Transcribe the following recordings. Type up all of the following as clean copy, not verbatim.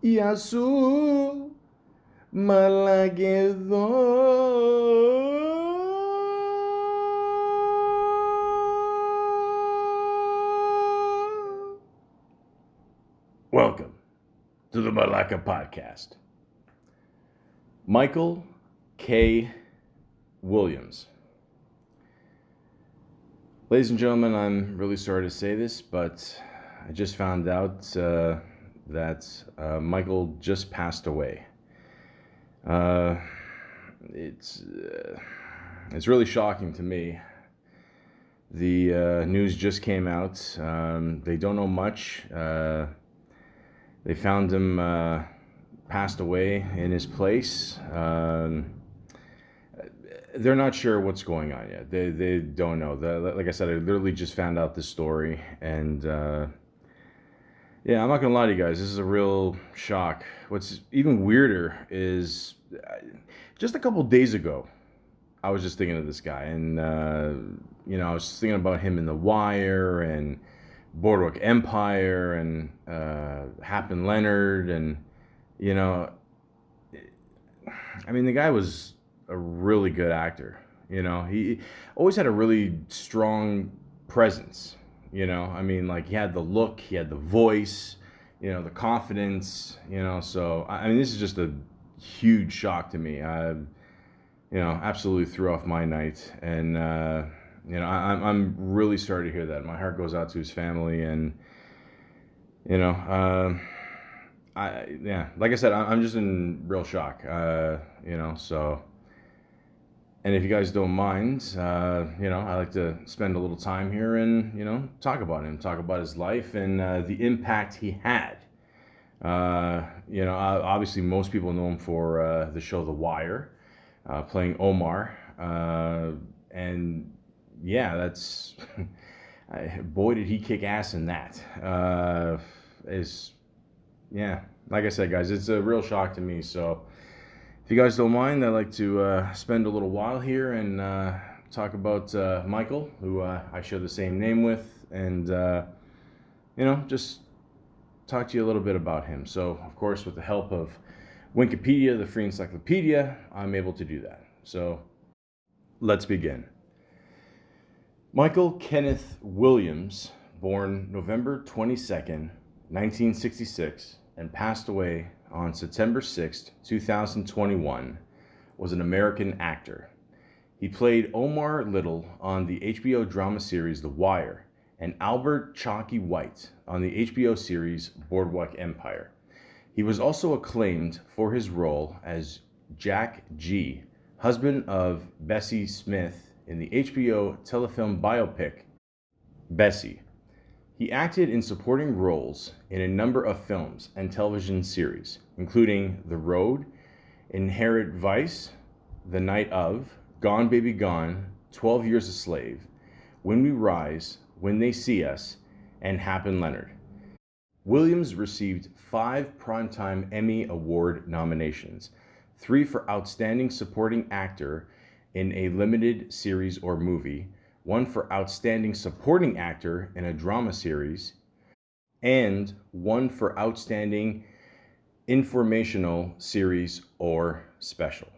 y azul, Malaguedo. Welcome to the Malaka podcast. Michael K. Williams. Ladies and gentlemen, I'm really sorry to say this, but I just found out that Michael just passed away. It's really shocking to me. The news just came out. They don't know much. They found him passed away in his place. They're not sure what's going on yet. They don't know. Like I said, I literally just found out this story, and yeah, I'm not gonna lie to you guys. This is a real shock. What's even weirder is just a couple days ago, I was just thinking of this guy, and I was thinking about him in The Wire and Boardwalk Empire and Hap and Leonard, and the guy was a really good actor. He always had a really strong presence. Like he had the look, he had the voice, the confidence. So this is just a huge shock to me. Absolutely threw off my night, and I'm really sorry to hear that. My heart goes out to his family, and like I said, I'm just in real shock. So. And if you guys don't mind, I like to spend a little time here and, talk about him, talk about his life and the impact he had. Obviously most people know him for the show The Wire, playing Omar. And yeah, that's, boy, did he kick ass in that. Like I said, guys, it's a real shock to me. So, if you guys don't mind, I'd like to spend a little while here and talk about Michael, who I share the same name with, and just talk to you a little bit about him. So, of course, with the help of Wikipedia, the free encyclopedia, I'm able to do that. So, let's begin. Michael Kenneth Williams, born November 22nd, 1966, and passed away on September 6, 2021, was an American actor. He played Omar Little on the HBO drama series The Wire and Albert Chalky White on the HBO series Boardwalk Empire. He was also acclaimed for his role as Jack G., husband of Bessie Smith in the HBO telefilm biopic Bessie. He acted in supporting roles in a number of films and television series, including The Road, Inherent Vice, The Night of, Gone Baby Gone, 12 Years a Slave, When We Rise, When They See Us, and Hap and Leonard. Williams received 5 Primetime Emmy Award nominations, 3 for Outstanding Supporting Actor in a Limited Series or Movie, 1 for Outstanding Supporting Actor in a Drama Series, and 1 for Outstanding Informational Series or Special.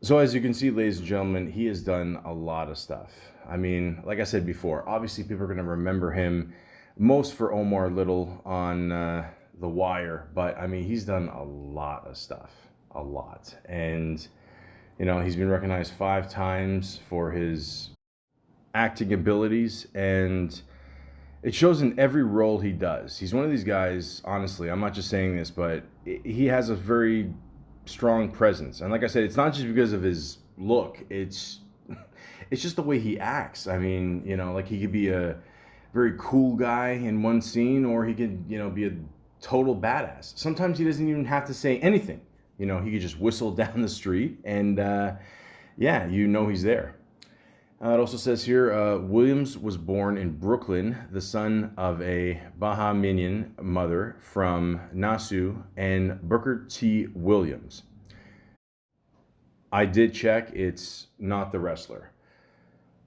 So as you can see, ladies and gentlemen, he has done a lot of stuff. Like I said before, obviously people are going to remember him most for Omar Little on The Wire, but he's done a lot of stuff, a lot. And, he's been recognized 5 times for his acting abilities, and it shows in every role he does. He's one of these guys, honestly, I'm not just saying this, but he has a very strong presence. And like I said, it's not just because of his look, it's just the way he acts. Like he could be a very cool guy in one scene, or he could, be a total badass. Sometimes he doesn't even have to say anything. He could just whistle down the street and he's there. It also says here, Williams was born in Brooklyn, the son of a Bahamian mother from Nassau and Booker T. Williams. I did check, it's not the wrestler.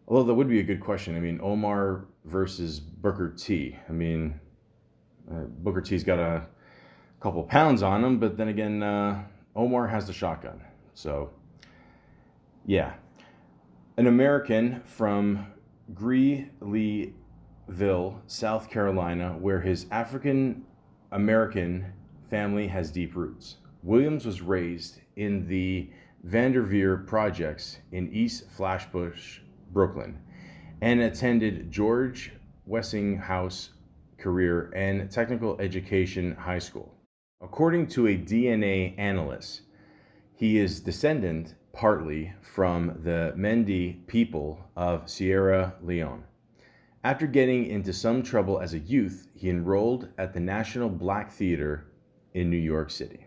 Although that would be a good question. Omar versus Booker T. Booker T's got a couple pounds on him, but then again, Omar has the shotgun. So, yeah. An American from Greeleyville, South Carolina, where his African American family has deep roots. Williams was raised in the Vanderveer projects in East Flatbush, Brooklyn, and attended George Westinghouse Career and Technical Education High School. According to a DNA analyst, he is descendant partly from the Mende people of Sierra Leone. After getting into some trouble as a youth, he enrolled at the National Black Theater in New York City.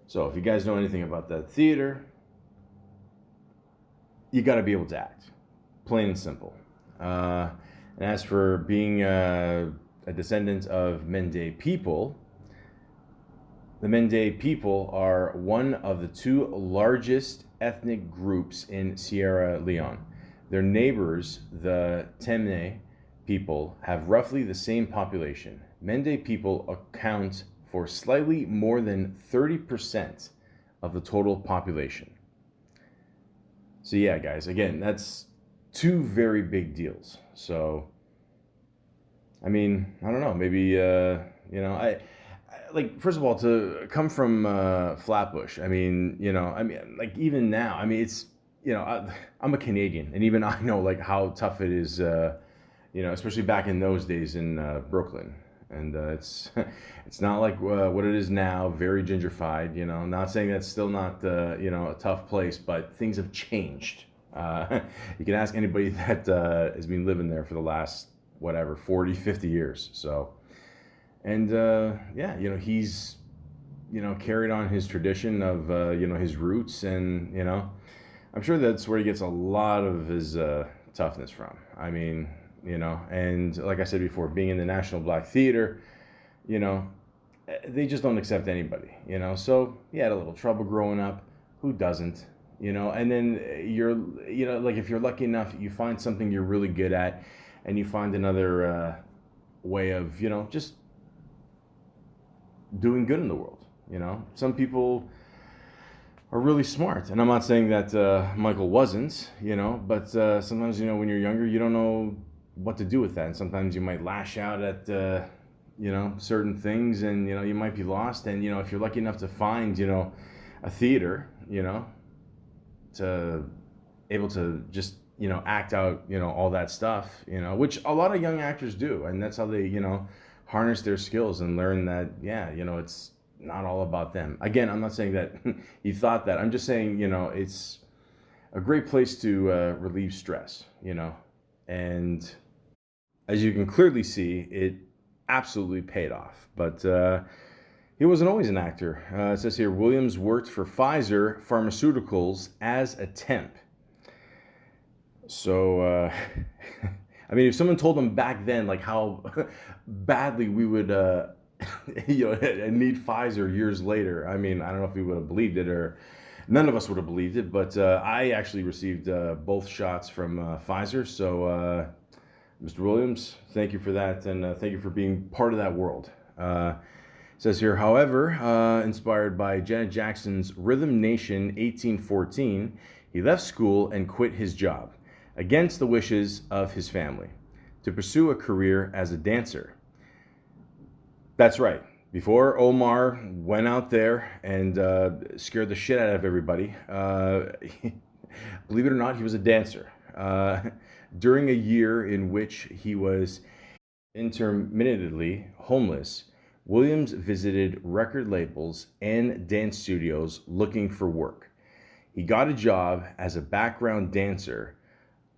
So if you guys know anything about that theater, you got to be able to act, plain and simple. And as for being a descendant of Mende people, the Mende people are one of the two largest ethnic groups in Sierra Leone. Their neighbors, the Temne people, have roughly the same population. Mende people account for slightly more than 30% of the total population. So yeah, guys, again, that's two very big deals. So, I mean, I don't know, maybe, I like, first of all, to come from Flatbush, I mean, like, even now, I mean, it's, I'm a Canadian, and even I know, like, how tough it is, especially back in those days in Brooklyn. And it's it's not like what it is now, very gentrified, not saying that's still not, a tough place, but things have changed. You can ask anybody that has been living there for the last, whatever, 40, 50 years. So, and he's, carried on his tradition of, his roots, and, I'm sure that's where he gets a lot of his toughness from. I mean, and like I said before, being in the National Black Theater, they just don't accept anybody, so he had a little trouble growing up. Who doesn't? And then you're, like, if you're lucky enough, you find something you're really good at, and you find another way of, just doing good in the world. Some people are really smart, and I'm not saying that Michael wasn't, but sometimes, when you're younger, you don't know what to do with that, and sometimes you might lash out at certain things, and you might be lost, and if you're lucky enough to find a theater, to able to just act out all that stuff, which a lot of young actors do, and that's how they harness their skills and learn that it's not all about them. Again, I'm not saying that he thought that. I'm just saying it's a great place to relieve stress, and as you can clearly see, it absolutely paid off. But he wasn't always an actor. It says here, Williams worked for Pfizer Pharmaceuticals as a temp. So, I mean, if someone told him back then, like, how badly we would, need Pfizer years later, I mean, I don't know if we would have believed it, or none of us would have believed it. But I actually received both shots from Pfizer. So, Mr. Williams, thank you for that, and thank you for being part of that world. It says here, however, inspired by Janet Jackson's Rhythm Nation 1814, he left school and quit his job, against the wishes of his family, to pursue a career as a dancer. That's right. Before Omar went out there and scared the shit out of everybody, believe it or not, he was a dancer. During a year in which he was intermittently homeless, Williams visited record labels and dance studios looking for work. He got a job as a background dancer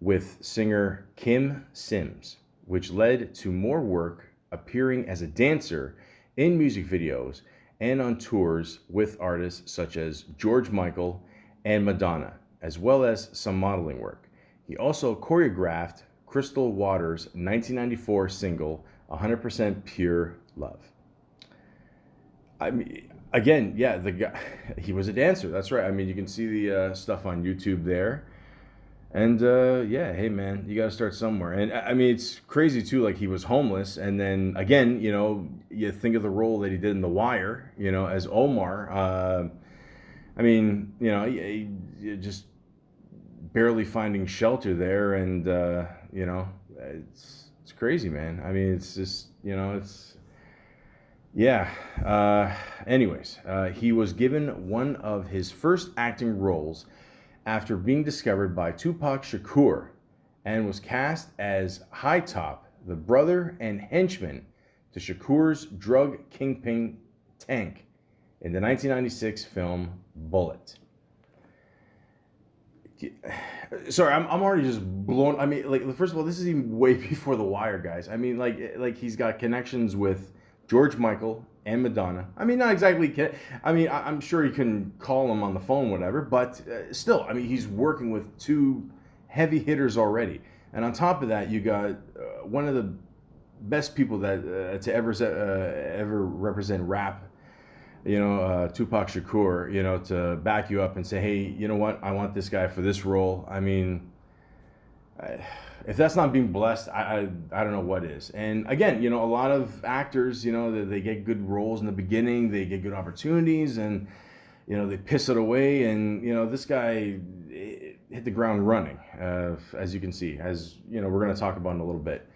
with singer Kim Sims, which led to more work appearing as a dancer in music videos and on tours with artists such as George Michael and Madonna, as well as some modeling work. He also choreographed Crystal Waters' 1994 single, 100% Pure Love. I mean, again, the guy, he was a dancer. That's right. I mean, you can see the stuff on YouTube there. And yeah, hey man, you got to start somewhere. And I mean, it's crazy too. Like he was homeless, and then again, you think of the role that he did in The Wire, as Omar. I mean, he just barely finding shelter there, and it's crazy, man. I mean, it's just it's yeah. Anyways, he was given one of his first acting roles after being discovered by Tupac Shakur and was cast as High Top, the brother and henchman to Shakur's drug kingpin Tank in the 1996 film Bullet. Sorry, I'm already just blown. I mean, like, first of all, this is even way before The Wire, guys. I mean, like he's got connections with George Michael and Madonna. I mean, not exactly. I mean, I'm sure he can call him on the phone, whatever. But still, I mean, he's working with two heavy hitters already, and on top of that, you got one of the best people that to ever represent rap, Tupac Shakur, to back you up and say, hey, you know what, I want this guy for this role. I mean, if that's not being blessed, I don't know what is. And again, a lot of actors, they get good roles in the beginning, they get good opportunities, and they piss it away. And this guy hit the ground running, as you can see, as we're going to talk about in a little bit.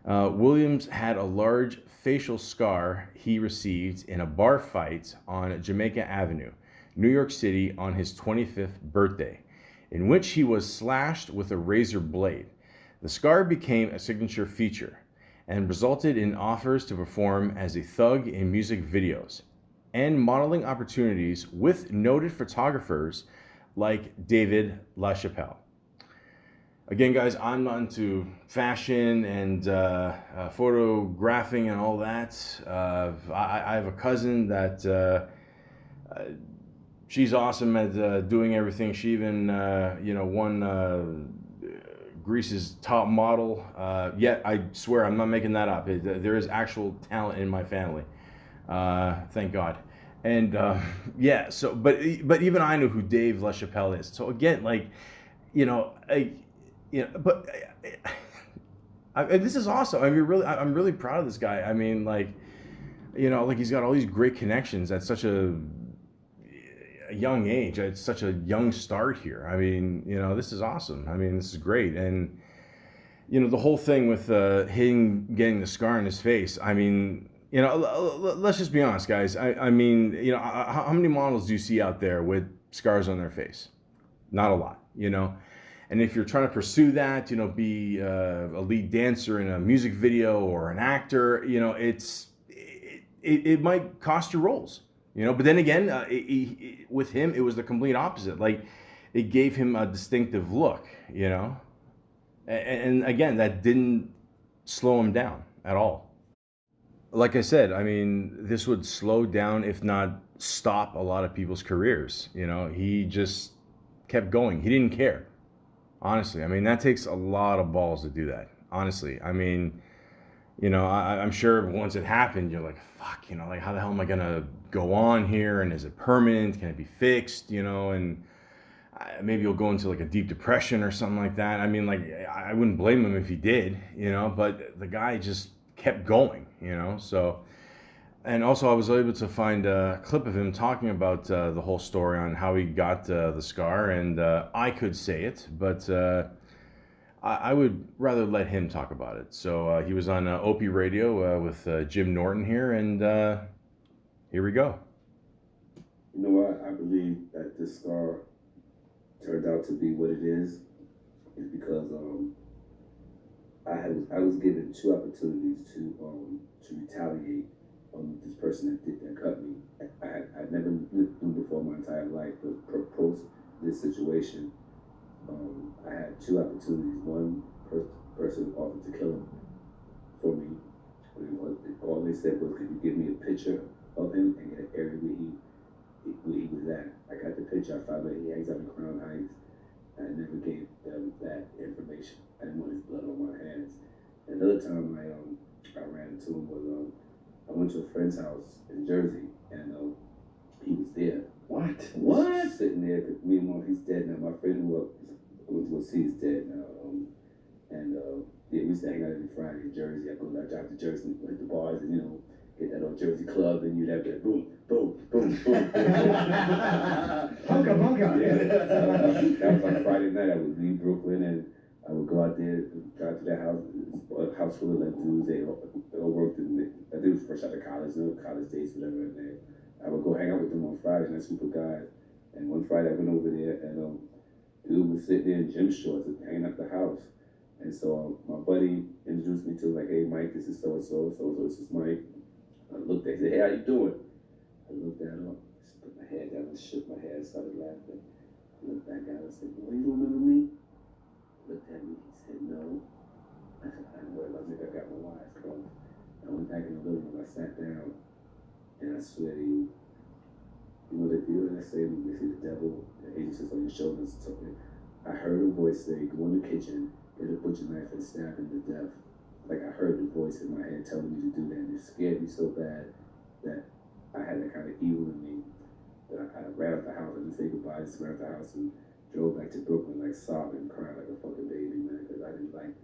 Williams had a large facial scar he received in a bar fight on Jamaica Avenue, New York City, on his 25th birthday, in which he was slashed with a razor blade. The scar became a signature feature and resulted in offers to perform as a thug in music videos and modeling opportunities with noted photographers like David LaChapelle. Again, guys, I'm not into fashion and photographing and all that. I have a cousin that she's awesome at doing everything. She even, won Greece's top model. Yet, I swear, I'm not making that up. There is actual talent in my family. Thank God. And yeah, so but even I know who Dave LaChapelle is. So again, like, but this is awesome. I mean, I'm really proud of this guy. I mean, like, like he's got all these great connections at such a young age. It's such a young start here. I mean, this is awesome. I mean, this is great. And the whole thing with him getting the scar on his face. I mean, let's just be honest, guys. I mean, how many models do you see out there with scars on their face? Not a lot, And if you're trying to pursue that, be a lead dancer in a music video or an actor, it might cost you roles, But then again, with him, it was the complete opposite. Like, it gave him a distinctive look, And again, that didn't slow him down at all. Like I said, I mean, this would slow down, if not stop, a lot of people's careers. He just kept going. He didn't care. Honestly, I mean, that takes a lot of balls to do that. Honestly, I mean, I'm sure once it happened, you're like, fuck, like, how the hell am I gonna go on here? And is it permanent? Can it be fixed? And maybe you'll go into like a deep depression or something like that. I mean, like, I wouldn't blame him if he did, but the guy just kept going, so. And also, I was able to find a clip of him talking about the whole story on how he got the scar, and I could say it, but I would rather let him talk about it. So he was on Opie Radio with Jim Norton here, and here we go. You know what? I believe that this scar turned out to be what it is because I was given two opportunities to retaliate on this person that cut me. I'd never lived through before my entire life, but post this situation, I had two opportunities. One person offered to kill him for me. All they said was, "Could you give me a picture of him and get an area where he was at?" I got the picture. I found that he hangs out in Crown Heights. I never gave them that information. I didn't want his blood on my hands. Another time I ran into him was I went to a friend's house in Jersey, and he was there. What? Sitting there. Me and mom, he's dead now. My friend who went to go see his dad now. And yeah, we used to hang out every Friday in Jersey. I go down, drive to Jersey, hit the bars, and get that old Jersey club, and you'd have that boom, boom, boom, boom. Bunka, bunka. Yeah. That was on Friday night. I would leave Brooklyn and I would go out there, drive to their house, a house full of like dudes. They all worked in. I think it was fresh out of college, college days, whatever. And I would go hang out with them on Fridays, and that group of guys. And one Friday I went over there, and dude was sitting there in gym shorts, hanging out the house. And so my buddy introduced me to like, hey Mike, this is so and so, this is Mike. I looked at him, he said, hey, how you doing? I looked at him, just put my head down and shook my head, started laughing. I looked back at him and said, well, you don't remember me? He looked at me, he said, no. I said, I know, I think I got my wires crossed. I went back in the living room, I sat down, and I swear to you, you know they say the devil, the angel sits on your shoulders. I heard a voice say, go in the kitchen, get a butcher knife and stab him to death. Like I heard the voice in my head telling me to do that, and it scared me so bad that I had that kind of evil in me that I ran out the house. I didn't say goodbye, I just ran out the house and drove back to Brooklyn like sobbing, crying like a fucking baby, man, because I didn't like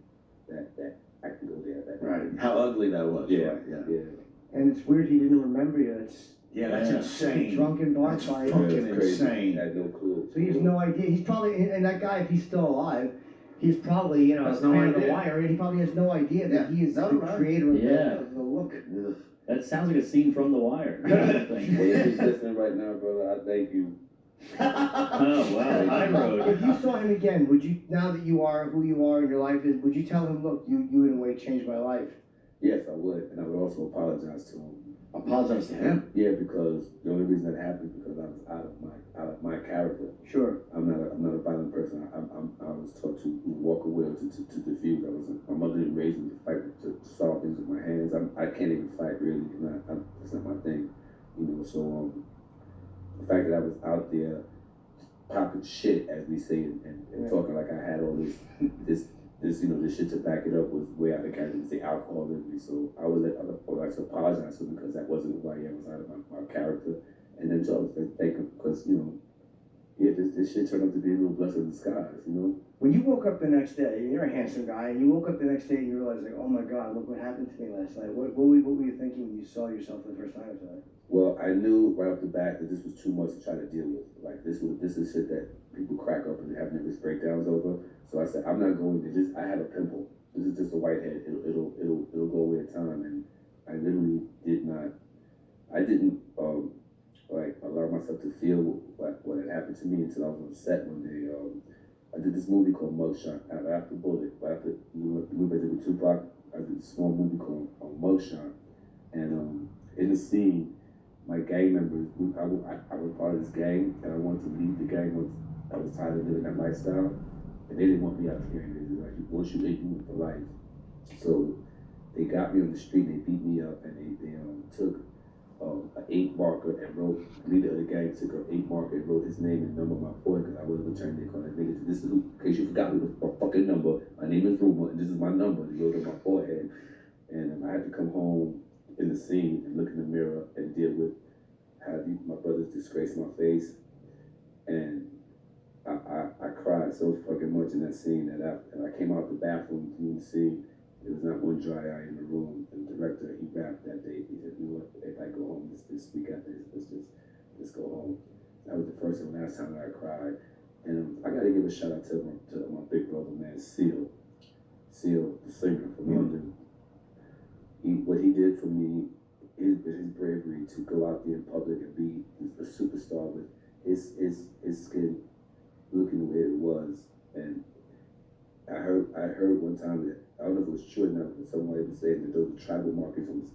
that I can go there. Right. How ugly that was. Yeah, right? And it's weird he didn't remember you. That's insane. Drunken bar That's fight. fucking crazy. insane. I had no clue. So he has no idea. He's probably, and that guy, if he's still alive, he's probably, Has a no fan of The idea. Wire, and he probably has no idea that he is No, the right. creator of, Yeah. of the look. Ugh. That sounds like a scene from The Wire. Well, if he's listening right now, brother, I thank you. Oh, wow, high road. If you saw him again, would you, now that you are who you are in your life is, would you tell him, look, you in a way changed my life? Yes, I would, and I would also apologize to him. Apologize to him. Yeah, because the only reason that happened is because I was out of my character. Sure. I'm not a violent person. I was taught to walk away or to defuse. My mother didn't raise me to fight, to solve things with my hands. I can't even fight really. It's not my thing, So the fact that I was out there popping shit, as we say, and talking like I had all this shit to back it up was way out of character. The alcohol in me, so I would like to apologize to him because that wasn't who I am. It was out of my character, and then so I was thank him because this shit turned out to be a little blessing in disguise, When you woke up the next day, you're a handsome guy, and you woke up the next day and you realized, like, oh my God, look what happened to me last night. What were you thinking when you saw yourself for the first time tonight? Well, I knew right off the bat that this was too much to try to deal with. Like this is shit that people crack up and have nervous breakdowns over. So I said, I'm not going to just. I have a pimple. This is just a whitehead. It'll go away in time. And I literally did not. I didn't allow myself to feel what had happened to me until I was on set one day. I did this movie called Mugshot. After Bullet, after the movie I did with Tupac, I did a small movie called Mugshot, and in the scene, my gang members, I was part of this gang, and I wanted to leave the gang once I was tired of living that lifestyle, and they didn't want me out the gang. They were like, once you leave, you live for life. So they got me on the street, they beat me up, and they took an ink marker and wrote, the leader of the gang took an ink marker and wrote his name and number on my forehead because I wasn't returning. They called that nigga, this is who, in case you forgot my fucking number, my name is Rumor, and this is my number. They wrote it on my forehead, and I had to come home in the scene and look in the mirror and deal with how my brothers disgraced my face, and I cried so fucking much in that scene that I came out the bathroom from the scene. There was not one dry eye in the room. And the director, he rapped that day. He said, you know what, if I go home this week after this, let's go home. That was the first and last time that I cried. And I got to give a shout out to my big brother, man, Seal, the singer from London. What he did for me, his bravery to go out there in public and be a superstar with his skin looking the way it was. And I heard one time that, I don't know if it was true or not, but somebody was saying that those were tribal markers from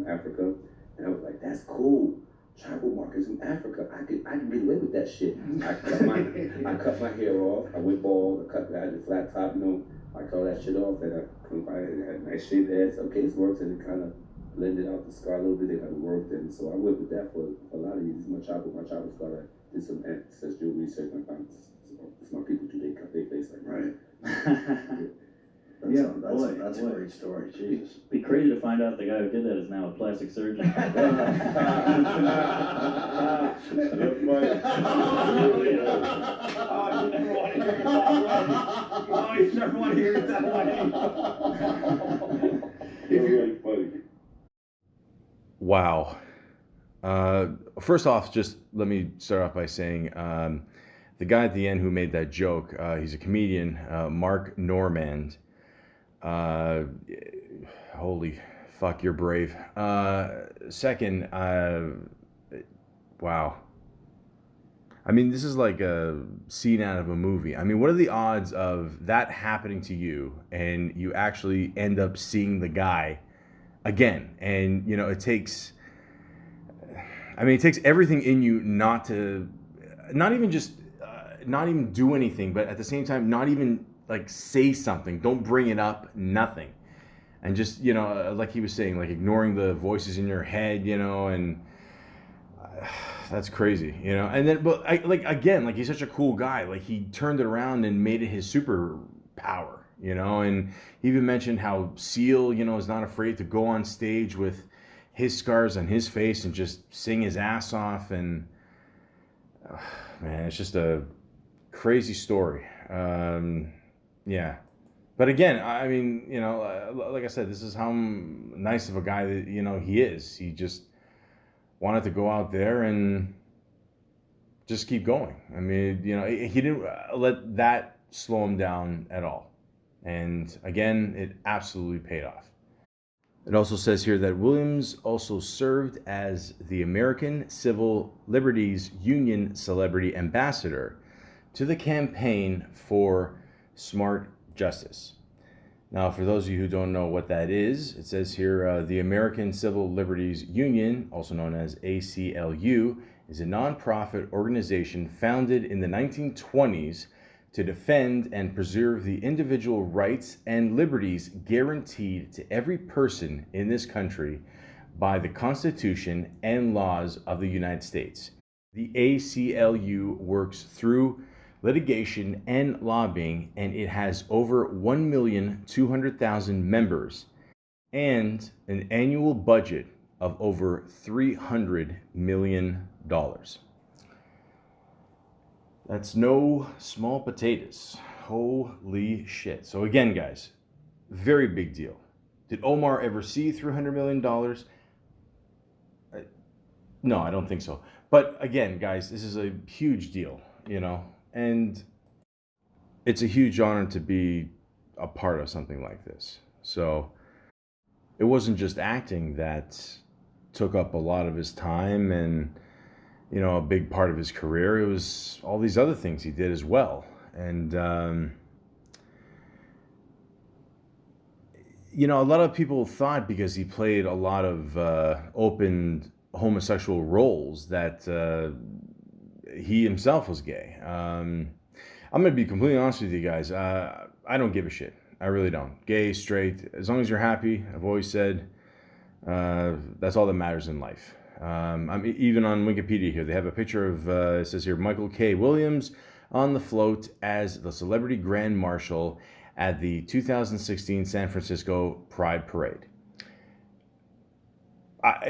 Africa, and I was like, that's cool. Tribal markers from Africa. I can get away with that shit. I cut my hair off. I went bald. I had the flat top. I cut that shit off, and I had nice shaved heads. Okay, it's worked, and it kind of blended out the scar a little bit. It kind of worked, and so I went with that for a lot of years. My tribal scar. I did some ancestral research. It's my people too. They cut their face like right. Yeah. That's a great story. Jesus. Be crazy to find out the guy who did that is now a plastic surgeon. Oh, you never want to hear it that way. Wow. First off, just let me start off by saying the guy at the end who made that joke, he's a comedian, Mark Normand. Holy fuck, you're brave. Second, wow. I mean, this is like a scene out of a movie. I mean, what are the odds of that happening to you and you actually end up seeing the guy again? And, you know, it takes everything in you not even do anything, but at the same time, not even like say something. Don't bring it up, nothing. And just, you know, like he was saying, like ignoring the voices in your head, you know, and that's crazy, you know. And then, but like he's such a cool guy. Like he turned it around and made it his superpower, you know. And he even mentioned how Seal, you know, is not afraid to go on stage with his scars on his face and just sing his ass off. And man, it's just a crazy story. Yeah. But again, I mean, you know, like I said, this is how nice of a guy that, you know, he is. He just wanted to go out there and just keep going. I mean, you know, he didn't let that slow him down at all. And again, it absolutely paid off. It also says here that Williams also served as the American Civil Liberties Union Celebrity Ambassador to the campaign for Smart Justice. Now, for those of you who don't know what that is, it says here the American Civil Liberties Union, also known as ACLU, is a nonprofit organization founded in the 1920s to defend and preserve the individual rights and liberties guaranteed to every person in this country by the Constitution and laws of the United States. The ACLU works through litigation and lobbying, and it has over 1,200,000 members and an annual budget of over $300 million. That's no small potatoes. Holy shit. So again, guys, very big deal. Did Omar ever see $300 million? No, I don't think so. But again, guys, this is a huge deal, you know, and it's a huge honor to be a part of something like this. So it wasn't just acting that took up a lot of his time and, you know, a big part of his career. It was all these other things he did as well. And, you know, a lot of people thought because he played a lot of open homosexual roles that he himself was gay. I'm going to be completely honest with you guys. I don't give a shit. I really don't. Gay, straight, as long as you're happy, I've always said, that's all that matters in life. I'm even on Wikipedia here. They have a picture of, it says here, Michael K. Williams on the float as the celebrity grand marshal at the 2016 San Francisco Pride Parade.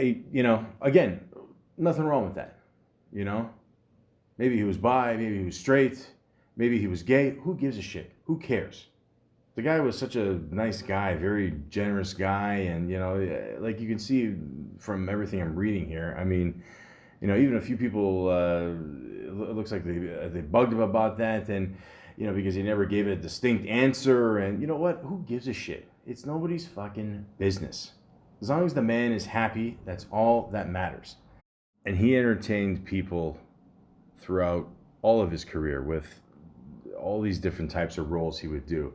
You know, again, nothing wrong with that. You know, maybe he was bi, maybe he was straight, maybe he was gay. Who gives a shit? Who cares? The guy was such a nice guy, very generous guy, and, you know, like you can see from everything I'm reading here, I mean, you know, even a few people, it looks like they bugged him about that, and, you know, because he never gave a distinct answer, and you know what? Who gives a shit? It's nobody's fucking business. As long as the man is happy, that's all that matters. And he entertained people throughout all of his career with all these different types of roles he would do.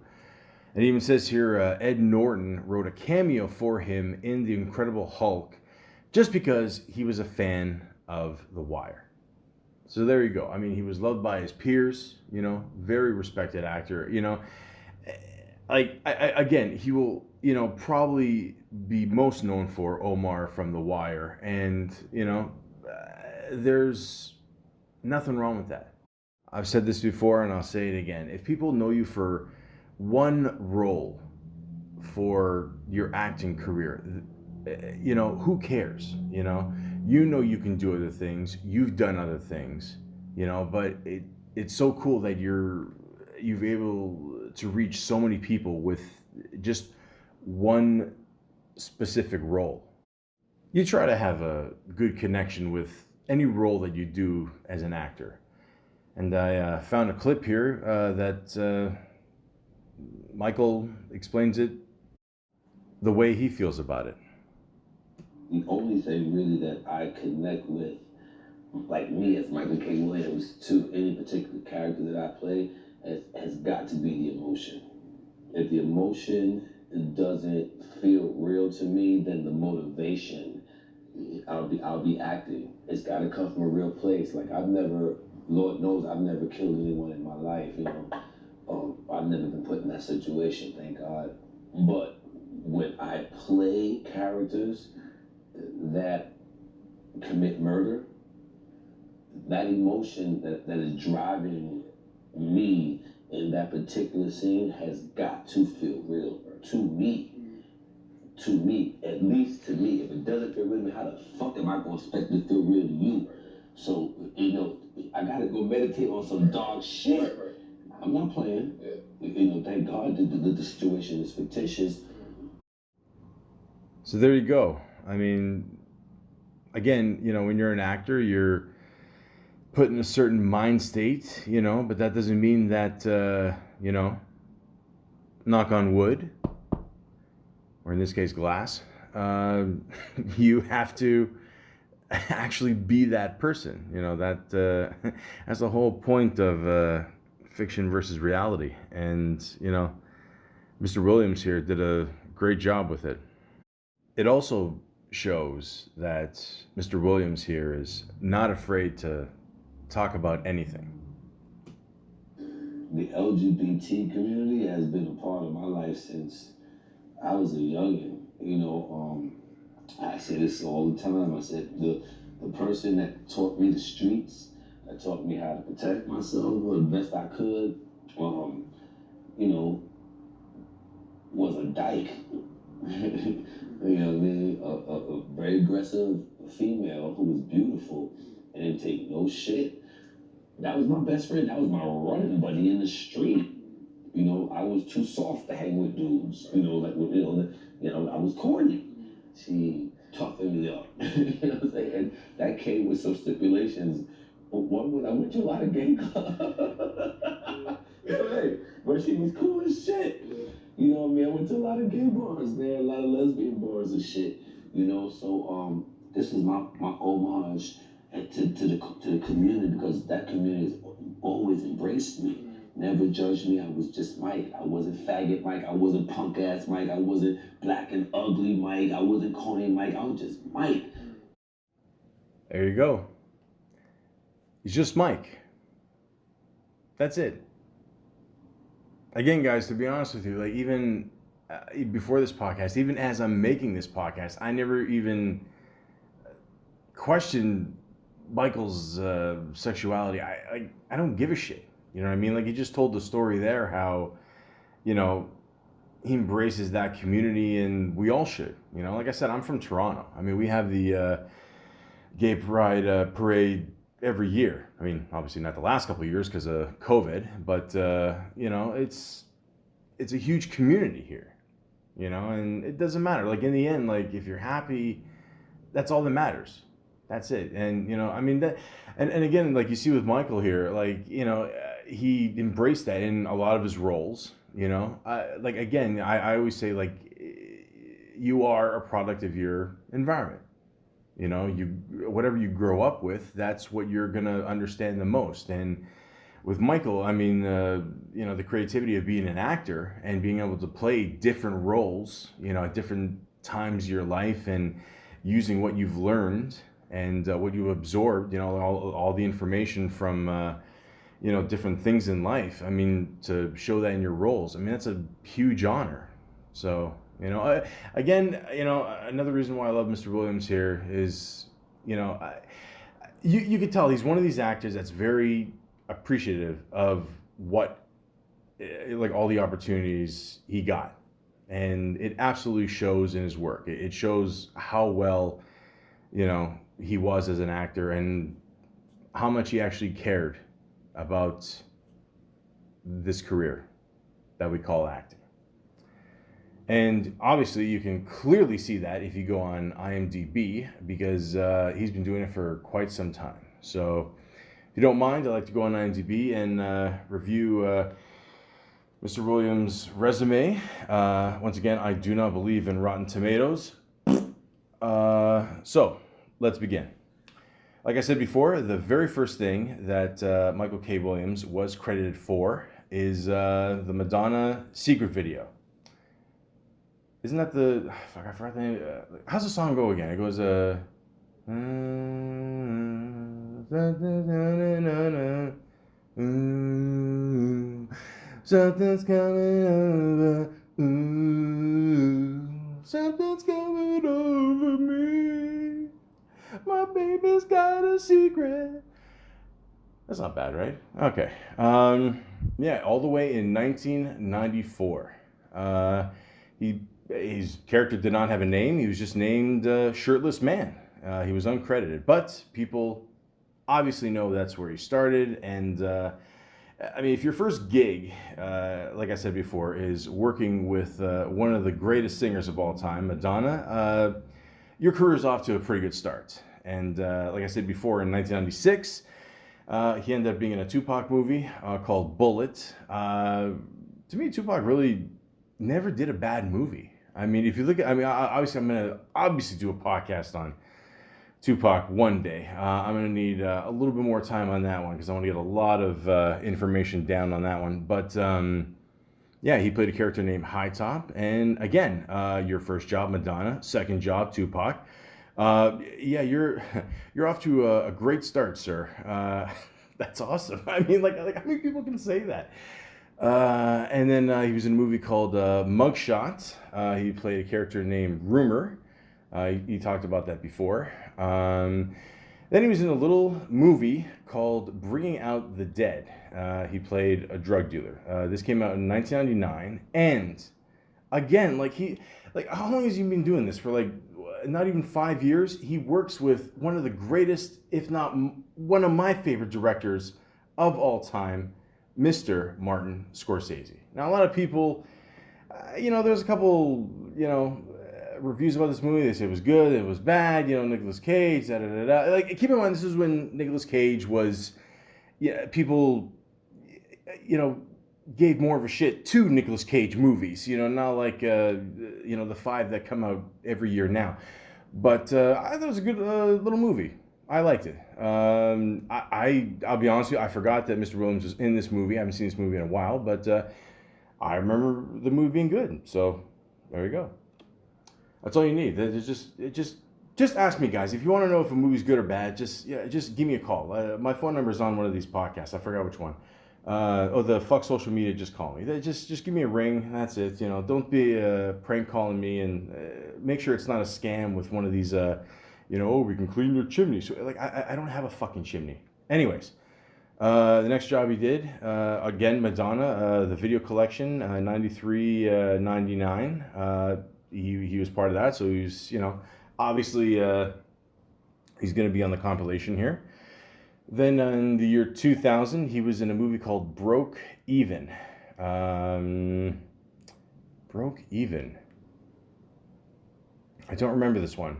And it even says here, Ed Norton wrote a cameo for him in The Incredible Hulk just because he was a fan of The Wire. So there you go. I mean, he was loved by his peers, you know, very respected actor, you know. Like, again, he will, you know, probably be most known for Omar from The Wire. And, you know, there's nothing wrong with that. I've said this before and I'll say it again. If people know you for one role for your acting career. You know, who cares? You know you can do other things. You've done other things, you know, but it's so cool that you've able to reach so many people with just one specific role. You try to have a good connection with any role that you do as an actor. And I found a clip here that Michael explains it the way he feels about it. The only thing really that I connect with, like me as Michael K. Williams, to any particular character that I play, has got to be the emotion. If the emotion doesn't feel real to me, then the motivation, I'll be acting. It's got to come from a real place. Like Lord knows, I've never killed anyone in my life. You know, I've never been put in that situation, thank God. But when I play characters that commit murder, that emotion that is driving me in that particular scene has got to feel real to me. To me, at least to me. If it doesn't feel real to me, how the fuck am I gonna expect it to feel real to you? So, you know, I gotta go meditate on some dog shit. I'm not playing. You know, thank God the situation is fictitious. So there you go. I mean, again, you know, when you're an actor, you're put in a certain mind state, you know, but that doesn't mean that, you know, knock on wood, or in this case, glass, you have to actually be that person. You know, that's the whole point of fiction versus reality. And, you know, Mr. Williams here did a great job with it. It also shows that Mr. Williams here is not afraid to talk about anything. The LGBT community has been a part of my life since I was a youngin'. You know, I say this all the time. I said the person that taught me the streets, that taught me how to protect myself the best I could, you know, was a dyke. You know what I mean? A very aggressive female who was beautiful and didn't take no shit. That was my best friend. That was my running buddy in the street. You know, I was too soft to hang with dudes. You know, like you know, I was corny. She toughened me up. You know what I'm saying? And that came with some stipulations. One was I went to a lot of gay clubs. Hey, but she was cool as shit. You know what I mean? I went to a lot of gay bars there, a lot of lesbian bars and shit. You know, so this is my homage to the community, because that community has always embraced me. Never judged me. I was just Mike. I wasn't faggot Mike. I wasn't punk ass Mike. I wasn't black and ugly Mike. I wasn't corny Mike. I was just Mike. There you go. He's just Mike. That's it. Again, guys, to be honest with you, like even before this podcast, even as I'm making this podcast, I never even questioned Michael's sexuality. I don't give a shit. You know what I mean? Like he just told the story there, how, you know, he embraces that community, and we all should. You know, like I said, I'm from Toronto. I mean, we have the gay pride parade every year. I mean, obviously not the last couple of years because of COVID, but you know, it's a huge community here. You know, and it doesn't matter. Like in the end, like if you're happy, that's all that matters. That's it. And you know, I mean that, and again, like you see with Michael here, like you know, he embraced that in a lot of his roles. You know, like again, I always say like you are a product of your environment. You know, whatever you grow up with, that's what you're gonna understand the most. And with Michael, I mean, you know, the creativity of being an actor and being able to play different roles, you know, at different times of your life, and using what you've learned and what you've absorbed, you know, all the information from, you know, different things in life. I mean, to show that in your roles, I mean, that's a huge honor. So, you know, again, you know, another reason why I love Mr. Williams here is, you know, you could tell he's one of these actors that's very appreciative of what, like all the opportunities he got. and it absolutely shows in his work. It shows how well, he was as an actor and how much he actually cared about this career that we call acting. And obviously, you can clearly see that if you go on IMDb, because he's been doing it for quite some time. So, if you don't mind, I'd like to go on IMDb and review Mr. Williams' resume. Once again, I do not believe in Rotten Tomatoes. So, let's begin. Like I said before, the very first thing that Michael K. Williams was credited for is the Madonna Secret video. Isn't that the... I forgot the name. How's the song go again? It goes... Something's coming over. Something's coming over me. My baby's got a secret. That's not bad, right? Okay. Yeah, all the way in 1994. His character did not have a name. He was just named Shirtless Man. He was uncredited. But people obviously know that's where he started. And, I mean, if your first gig, like I said before, is working with one of the greatest singers of all time, Madonna, your career is off to a pretty good start. And like I said before, in 1996, he ended up being in a Tupac movie called Bullet. To me, Tupac really never did a bad movie. I mean, if you look at, I'm going to do a podcast on Tupac one day. I'm going to need a little bit more time on that one because I want to get a lot of information down on that one. But yeah, he played a character named High Top. And again, your first job, Madonna. Second job, Tupac. Yeah, you're off to a great start, sir. That's awesome. I mean, like how many people can say that? And then he was in a movie called Mugshot. He played a character named Rumor. He talked about that before. Then he was in a little movie called Bringing Out the Dead. He played a drug dealer. This came out in 1999. And again, how long has he been doing this? For like not even 5 years. He works with one of the greatest, if not one of my favorite directors of all time, Mr. Martin Scorsese. Now, a lot of people, there's a couple, reviews about this movie. They say it was good, it was bad, Nicolas Cage, da-da-da-da. Like, keep in mind, this is when Nicolas Cage was, people, gave more of a shit to Nicolas Cage movies, not like, the 5 that come out every year now. But I thought it was a good little movie. I liked it. I'll be honest with you, I forgot that Mr. Williams was in this movie. I haven't seen this movie in a while, but I remember the movie being good. So there you go. That's all you need. Just ask me, guys. If you want to know if a movie's good or bad, just give me a call. My phone number is on one of these podcasts. I forgot which one. The fuck social media. Just call me. Just give me a ring. That's it. Don't be prank calling me, and make sure it's not a scam with one of these. We can clean your chimney. So, I don't have a fucking chimney. Anyways, the next job he did, again, Madonna, the video collection, 93, 99. He was part of that, so he's, obviously, he's going to be on the compilation here. Then in the year 2000, he was in a movie called Broke Even. Broke Even. I don't remember this one.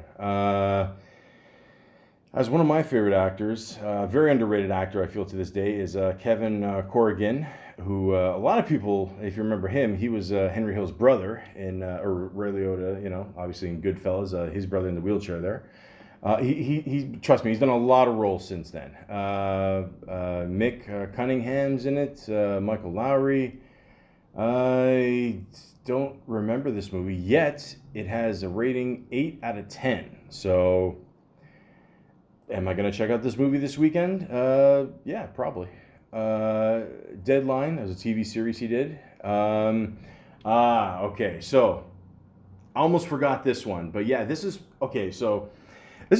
As one of my favorite actors, very underrated actor I feel to this day, is Kevin Corrigan, who a lot of people, if you remember him, he was Henry Hill's brother in, or Ray Liotta, obviously in Goodfellas, his brother in the wheelchair there. He trust me, he's done a lot of roles since then. Mick Cunningham's in it, Michael Lowry. I don't remember this movie, yet it has a rating 8 out of 10. So, am I going to check out this movie this weekend? Yeah, probably. Deadline, as a TV series he did. Okay, so, I almost forgot this one, but yeah, this is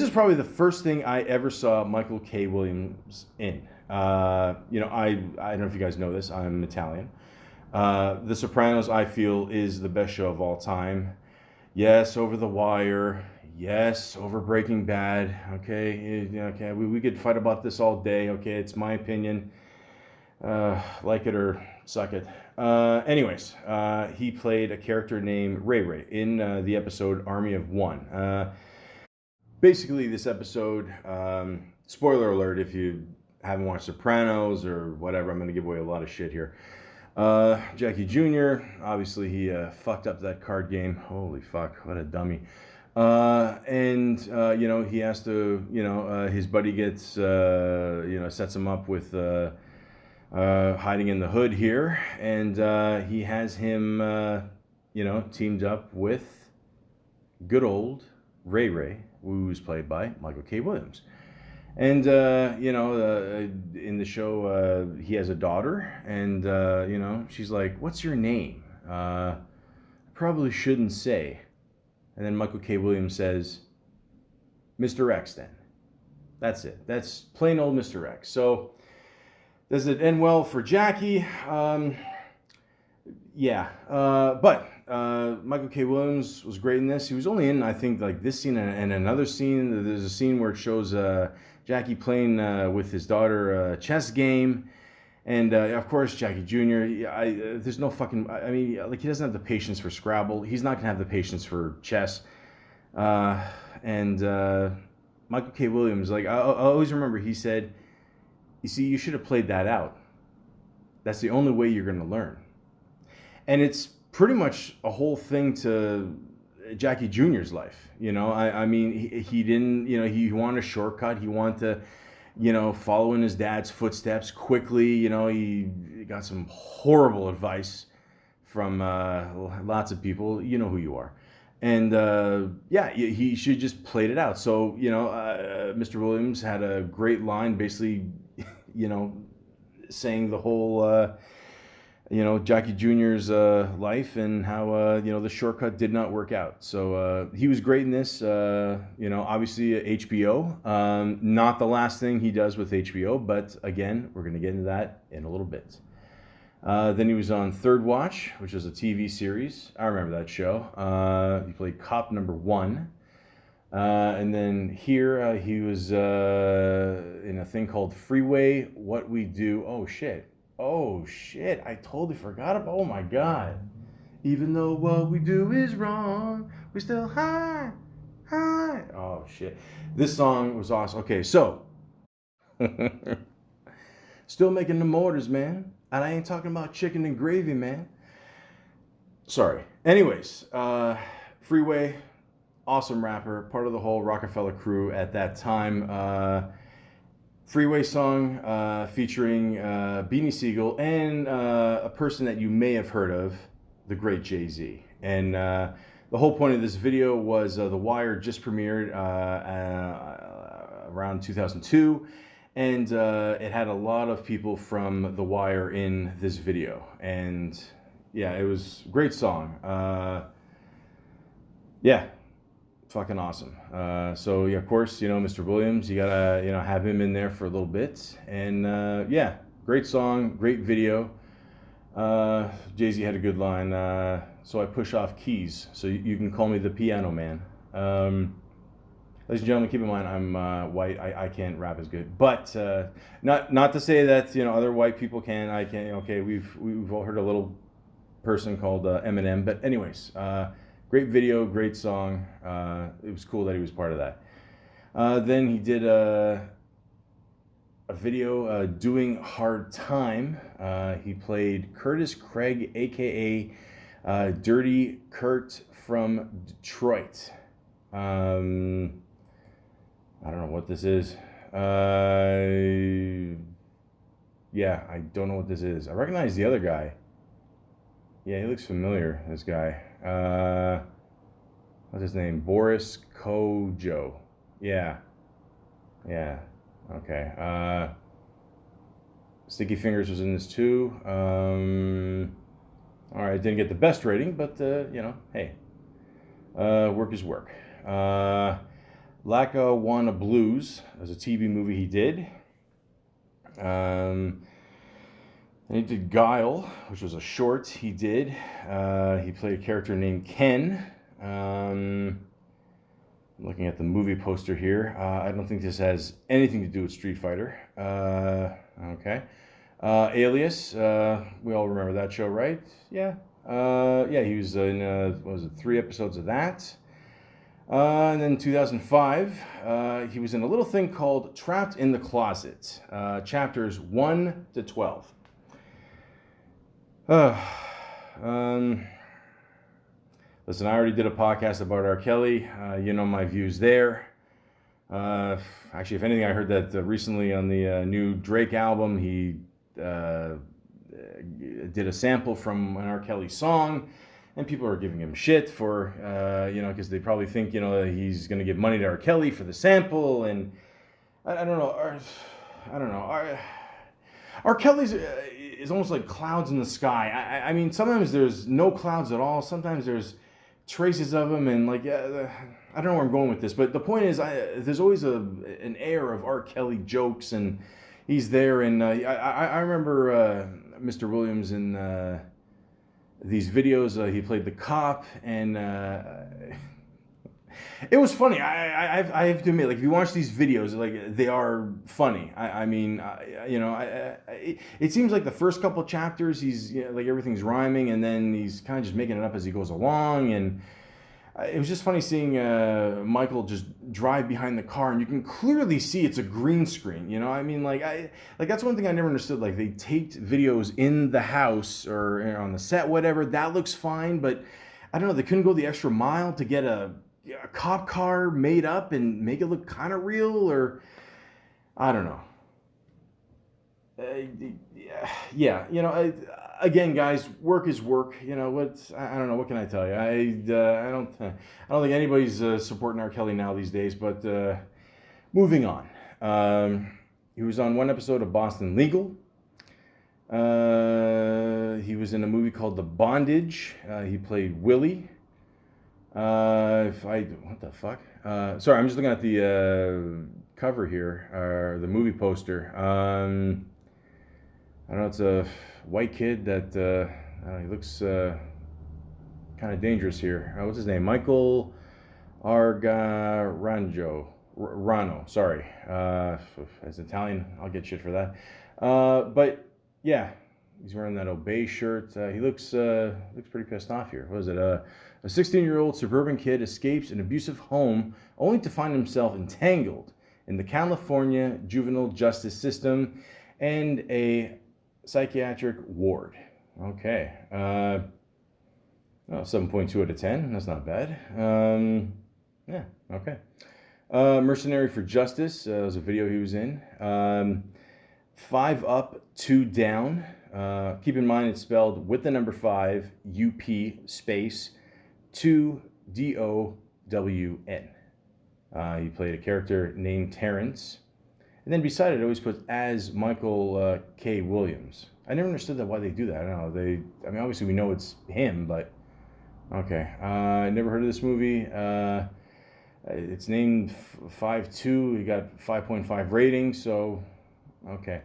probably the first thing I ever saw Michael K. Williams in. I don't know if you guys know this, I'm Italian. The Sopranos, I feel, is the best show of all time. Yes, over The Wire. Yes, over Breaking Bad. Okay, okay, we could fight about this all day. Okay, it's my opinion. Like it or suck it. Anyways, he played a character named Ray Ray in the episode Army of One. Basically, this episode, spoiler alert if you haven't watched Sopranos or whatever, I'm going to give away a lot of shit here. Jackie Jr., obviously he fucked up that card game. Holy fuck, what a dummy. You know, he has to, you know, his buddy gets, you know, sets him up with hiding in the hood here, and he has him, you know, teamed up with good old Ray Ray, who's played by Michael K. Williams. And, you know, in the show, he has a daughter, and, you know, she's like, "What's your name?" Probably shouldn't say. And then Michael K. Williams says, "Mr. X, then." That's it. That's plain old Mr. X. So, does it end well for Jackie? Yeah. But Michael K. Williams was great in this. He was only in, I think, like this scene and another scene. There's a scene where it shows Jackie playing with his daughter a chess game. And of course, Jackie Jr., there's no fucking, I mean, like, he doesn't have the patience for Scrabble. He's not going to have the patience for chess. Michael K. Williams, like, I always remember he said, "You see, you should have played that out. That's the only way you're going to learn." And it's pretty much a whole thing to Jackie Jr.'s life. You know, I mean, he didn't, you know, he wanted a shortcut. He wanted to, you know, follow in his dad's footsteps quickly. You know, he got some horrible advice from lots of people. You know who you are. And yeah, he should just played it out. So, you know, Mr. Williams had a great line, basically, you know, saying the whole, you know, Jackie Jr.'s life and how, you know, the shortcut did not work out. So he was great in this. You know, obviously HBO. Not the last thing he does with HBO, but again, we're going to get into that in a little bit. Then he was on Third Watch, which was a TV series. I remember that show. He played cop number 1. And then here he was in a thing called Freeway, What We Do. Oh shit, I totally forgot about, oh my god. Even though what we do is wrong, we're still high. Oh shit. This song was awesome. Okay, so still making the orders, man. And I ain't talking about chicken and gravy, man. Sorry. Anyways, Freeway, awesome rapper, part of the whole Rockefeller crew at that time. Freeway song featuring Beanie Siegel and a person that you may have heard of, the great Jay-Z. And the whole point of this video was The Wire just premiered around 2002. And it had a lot of people from The Wire in this video. And yeah, it was a great song. Yeah, fucking awesome. So yeah, of course, you know, Mr. Williams, you gotta, you know, have him in there for a little bit. And yeah, great song, great video. Jay-Z had a good line. So I push off keys, so you can call me the piano man. Ladies and gentlemen, keep in mind I'm white. I can't rap as good, but not to say that, you know, other white people can. I can. Okay, we've all heard a little person called Eminem, but anyways, great video, great song. It was cool that he was part of that. Then he did a video doing Hard Time. He played Curtis Craig, aka Dirty Kurt from Detroit. I don't know what this is. Yeah, I don't know what this is. I recognize the other guy. Yeah, he looks familiar, this guy. What's his name? Boris Kojo. Yeah. Okay. Sticky Fingers was in this too. All right, didn't get the best rating, but you know, hey, work is work. Lackawanna Blues was a TV movie he did. And And he did Guile, which was a short he did. He played a character named Ken. Looking at the movie poster here, I don't think this has anything to do with Street Fighter. Okay. Alias, we all remember that show, right? Yeah. Yeah, he was in, what was it, 3 episodes of that. And then 2005, he was in a little thing called Trapped in the Closet, chapters 1 to 12. Listen, I already did a podcast about R. Kelly. You know my views there. Actually, if anything, I heard that recently on the new Drake album, he did a sample from an R. Kelly song, and people are giving him shit for, because they probably think, that he's going to give money to R. Kelly for the sample, and I don't know. I don't know. R. Kelly's is almost like clouds in the sky. I mean, sometimes there's no clouds at all. Sometimes there's traces of him, and like, I don't know where I'm going with this, but the point is, there's always an air of R. Kelly jokes, and he's there. And I remember Mr. Williams in these videos. He played the cop, and it was funny. I have to admit, like, if you watch these videos, like, they are funny. It seems like the first couple chapters, he's like everything's rhyming, and then he's kind of just making it up as he goes along. And it was just funny seeing Michael just drive behind the car, and you can clearly see it's a green screen. Like that's one thing I never understood. Like, they taped videos in the house or on the set, whatever. That looks fine, but I don't know. They couldn't go the extra mile to get a cop car made up and make it look kind of real, or I don't know. Again, guys, work is work. I don't know. What can I tell you? I don't think anybody's supporting R. Kelly now these days. But moving on, he was on one episode of Boston Legal. He was in a movie called The Bondage. He played Willie. What the fuck? Sorry, I'm just looking at the cover here, or the movie poster. I don't know, it's a white kid that, he looks kind of dangerous here. What's his name? Michael Rano, sorry. As Italian, I'll get shit for that. But yeah, he's wearing that Obey shirt. He looks pretty pissed off here. What is it? A 16-year-old suburban kid escapes an abusive home only to find himself entangled in the California juvenile justice system and a psychiatric ward. Okay. 7.2 out of 10. That's not bad. Yeah, okay. Mercenary for Justice was a video he was in. 5 Up, 2 Down. Keep in mind it's spelled with the number 5, UP space 2 DOWN. He played a character named Terrence. And then beside it always puts as Michael K. Williams. I never understood why they do that. I don't know. Obviously we know it's him, but okay. I never heard of this movie. It's named 5.2. He got 5.5 rating, so okay.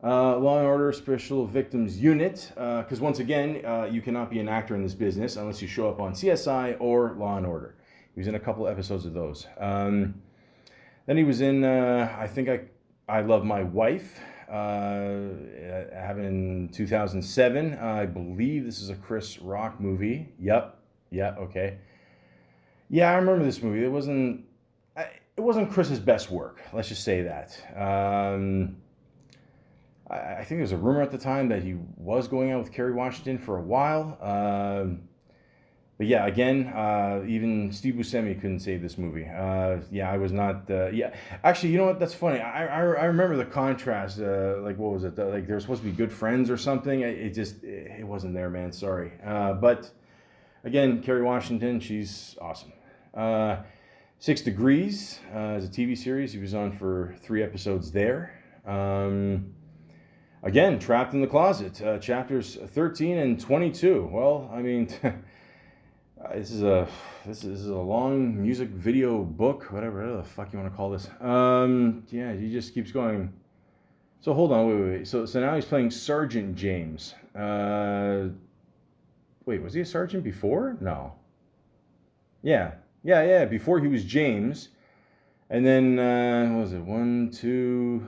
Law and Order Special Victims Unit, because once again, you cannot be an actor in this business unless you show up on CSI or Law and Order. He was in a couple episodes of those. Then he was in, I think I Love My Wife, happened in 2007. I believe this is a Chris Rock movie. Yep. Yeah, okay. Yeah, I remember this movie. It wasn't Chris's best work. Let's just say that. I think there was a rumor at the time that he was going out with Kerry Washington for a while. But yeah, again, even Steve Buscemi couldn't save this movie. I was not. Actually, you know what? That's funny. I remember the contrast. Like, what was it? Like, they were supposed to be good friends or something. It wasn't there, man. Sorry. But again, Kerry Washington, she's awesome. 6 Degrees is a TV series. He was on for 3 episodes there. Again, Trapped in the Closet, chapters 13 and 22. Well, I mean, this is a long music video book, whatever the fuck you want to call this. Yeah, he just keeps going So hold on, wait. So now he's playing Sergeant James. Wait, was he a sergeant before? No. Yeah. Before he was James, and then what was it 1, 2?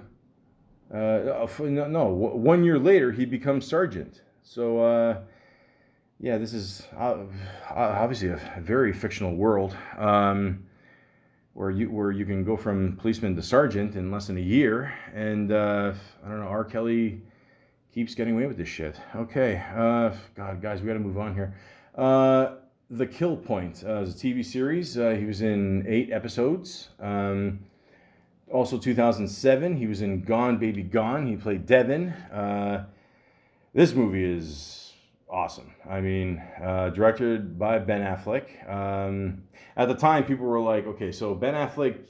No. 1 year later he becomes sergeant. So yeah, this is obviously a very fictional world. Where you can go from policeman to sergeant in less than a year, and I don't know. R. Kelly keeps getting away with this shit. Okay, God, guys, we got to move on here. The Kill Point is a TV series. He was in 8 episodes. Also, 2007, he was in Gone Baby Gone. He played Devin. This movie is awesome. I mean, directed by Ben Affleck. At the time, people were like, okay, so Ben Affleck,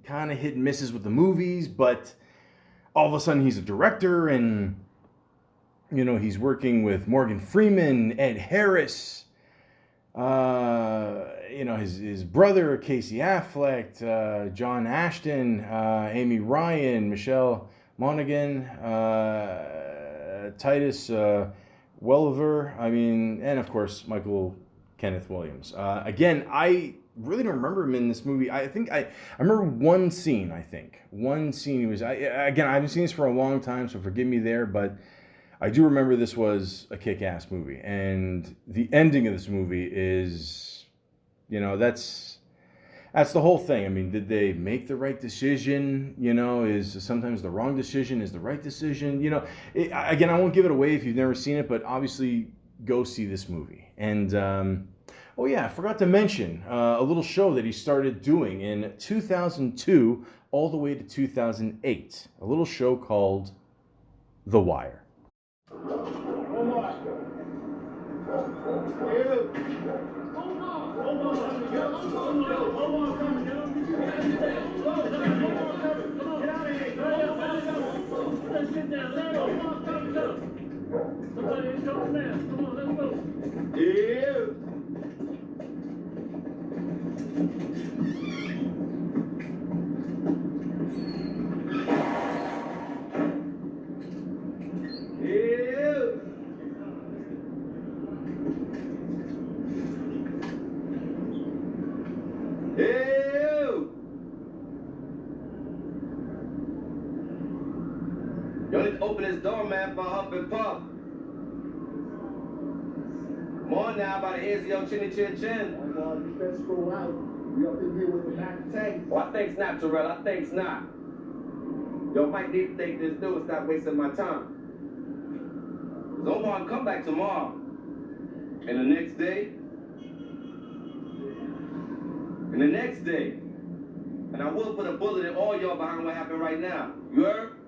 kind of hit and misses with the movies, but all of a sudden he's a director, and, he's working with Morgan Freeman, Ed Harris, his brother, Casey Affleck, John Ashton, Amy Ryan, Michelle Monaghan, Titus Welliver, and of course, Michael Kenneth Williams. Again, I really don't remember him in this movie. I think I remember one scene. He was. I haven't seen this for a long time, so forgive me there. But I do remember this was a kick-ass movie, and the ending of this movie is, that's the whole thing. I mean, did they make the right decision? Is sometimes the wrong decision is the right decision? Again, I won't give it away if you've never seen it, but obviously go see this movie. And oh yeah, I forgot to mention a little show that he started doing in 2002 all the way to 2008. A little show called The Wire. You need to open this door, man, for Huff and Puff. Come on now, by the heads of your chinny chin chin. Oh, you better scroll out. We up in here with the back tank. Oh, I think's not, Terrell. I think's not. Yo, might need to think this through and stop wasting my time. Cause Omar will come back tomorrow. And the next day. And the next day. And I will put a bullet in all y'all behind what happened right now. You heard?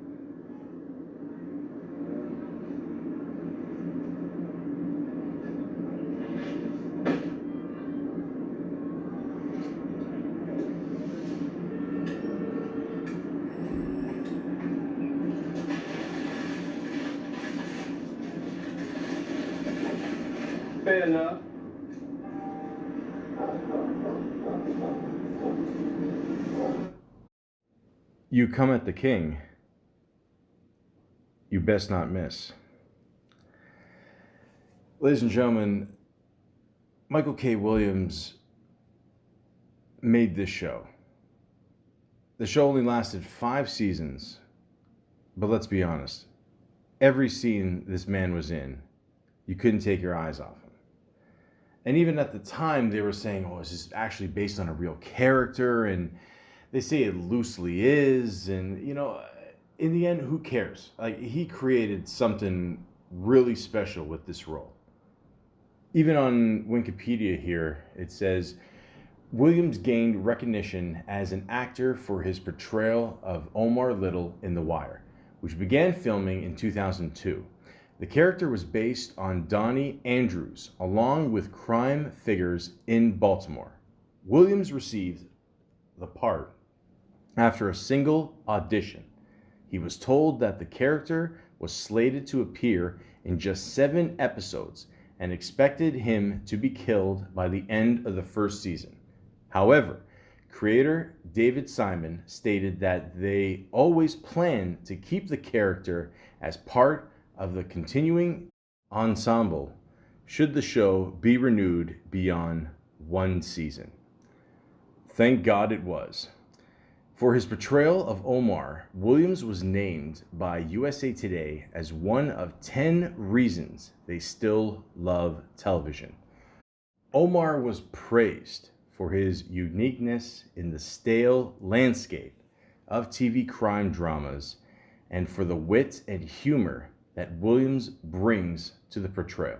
Fair enough. You come at the king, you best not miss. Ladies and gentlemen, Michael K. Williams made this show. The show only lasted 5 seasons, but let's be honest, every scene this man was in, you couldn't take your eyes off him. And even at the time, they were saying, oh, is this actually based on a real character? And they say it loosely is. And, in the end, who cares? Like, he created something really special with this role. Even on Wikipedia here, it says, Williams gained recognition as an actor for his portrayal of Omar Little in The Wire, which began filming in 2002. The character was based on Donnie Andrews, along with crime figures in Baltimore. Williams received the part after a single audition. He was told that the character was slated to appear in just 7 episodes and expected him to be killed by the end of the first season. However, creator David Simon stated that they always plan to keep the character as part of the continuing ensemble should the show be renewed beyond one season. Thank God it was. For his portrayal of Omar, Williams was named by USA Today as one of 10 reasons they still love television. Omar was praised for his uniqueness in the stale landscape of TV crime dramas and for the wit and humor that Williams brings to the portrayal.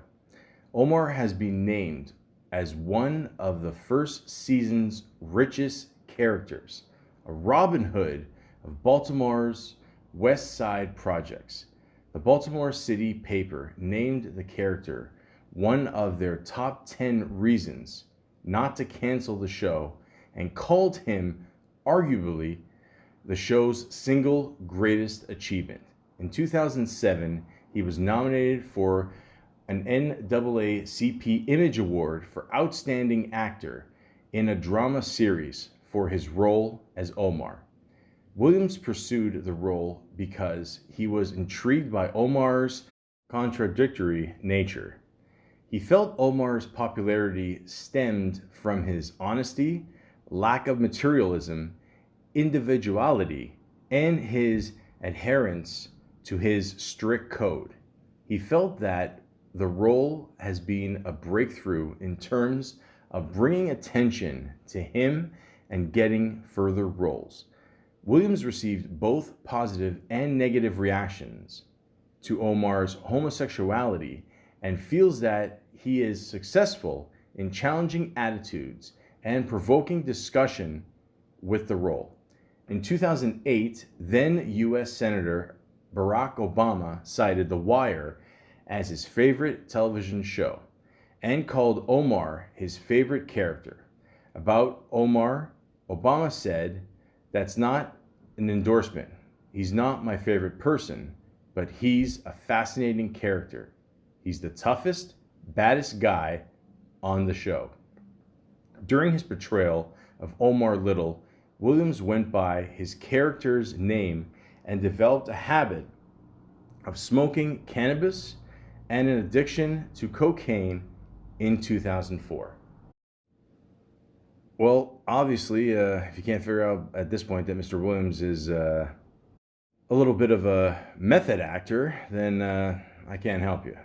Omar has been named as one of the first season's richest characters, a Robin Hood of Baltimore's West Side projects. The Baltimore City paper named the character one of their top 10 reasons not to cancel the show and called him arguably the show's single greatest achievement. In 2007, he was nominated for an NAACP Image Award for Outstanding Actor in a Drama Series for his role as Omar. Williams pursued the role because he was intrigued by Omar's contradictory nature. He felt Omar's popularity stemmed from his honesty, lack of materialism, individuality, and his adherence to his strict code. He felt that the role has been a breakthrough in terms of bringing attention to him and getting further roles. Williams received both positive and negative reactions to Omar's homosexuality and feels that he is successful in challenging attitudes and provoking discussion with the role. In 2008, then U.S. Senator Barack Obama cited The Wire as his favorite television show and called Omar his favorite character. About Omar, Obama said, "That's not an endorsement. He's not my favorite person, but he's a fascinating character. He's the toughest, baddest guy on the show." During his portrayal of Omar Little, Williams went by his character's name and developed a habit of smoking cannabis and an addiction to cocaine in 2004. Well, obviously, if you can't figure out at this point that Mr. Williams is a little bit of a method actor, then I can't help you.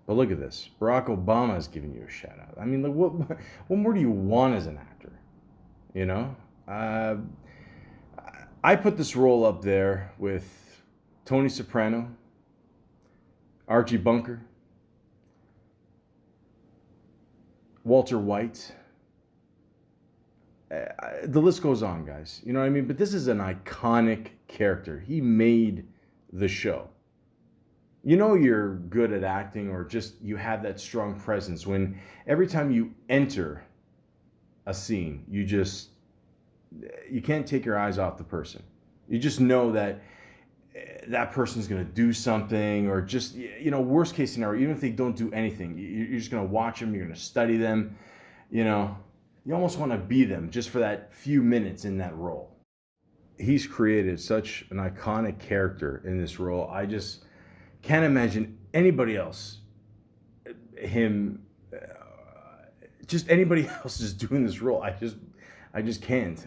But look at this. Barack Obama is giving you a shout out. I mean, like, what more do you want as an actor? You know? I put this role up there with Tony Soprano, Archie Bunker, Walter White. The list goes on, guys. You know what I mean? But this is an iconic character. He made the show. You know you're good at acting, or just you have that strong presence when every time you enter a scene, you can't take your eyes off the person. You just know that that person's going to do something, or just, you know, worst case scenario, even if they don't do anything, you're just going to watch them, you're going to study them, you know. You almost want to be them just for that few minutes in that role. He's created such an iconic character in this role. I just can't imagine anybody else, just anybody else is doing this role. I just can't.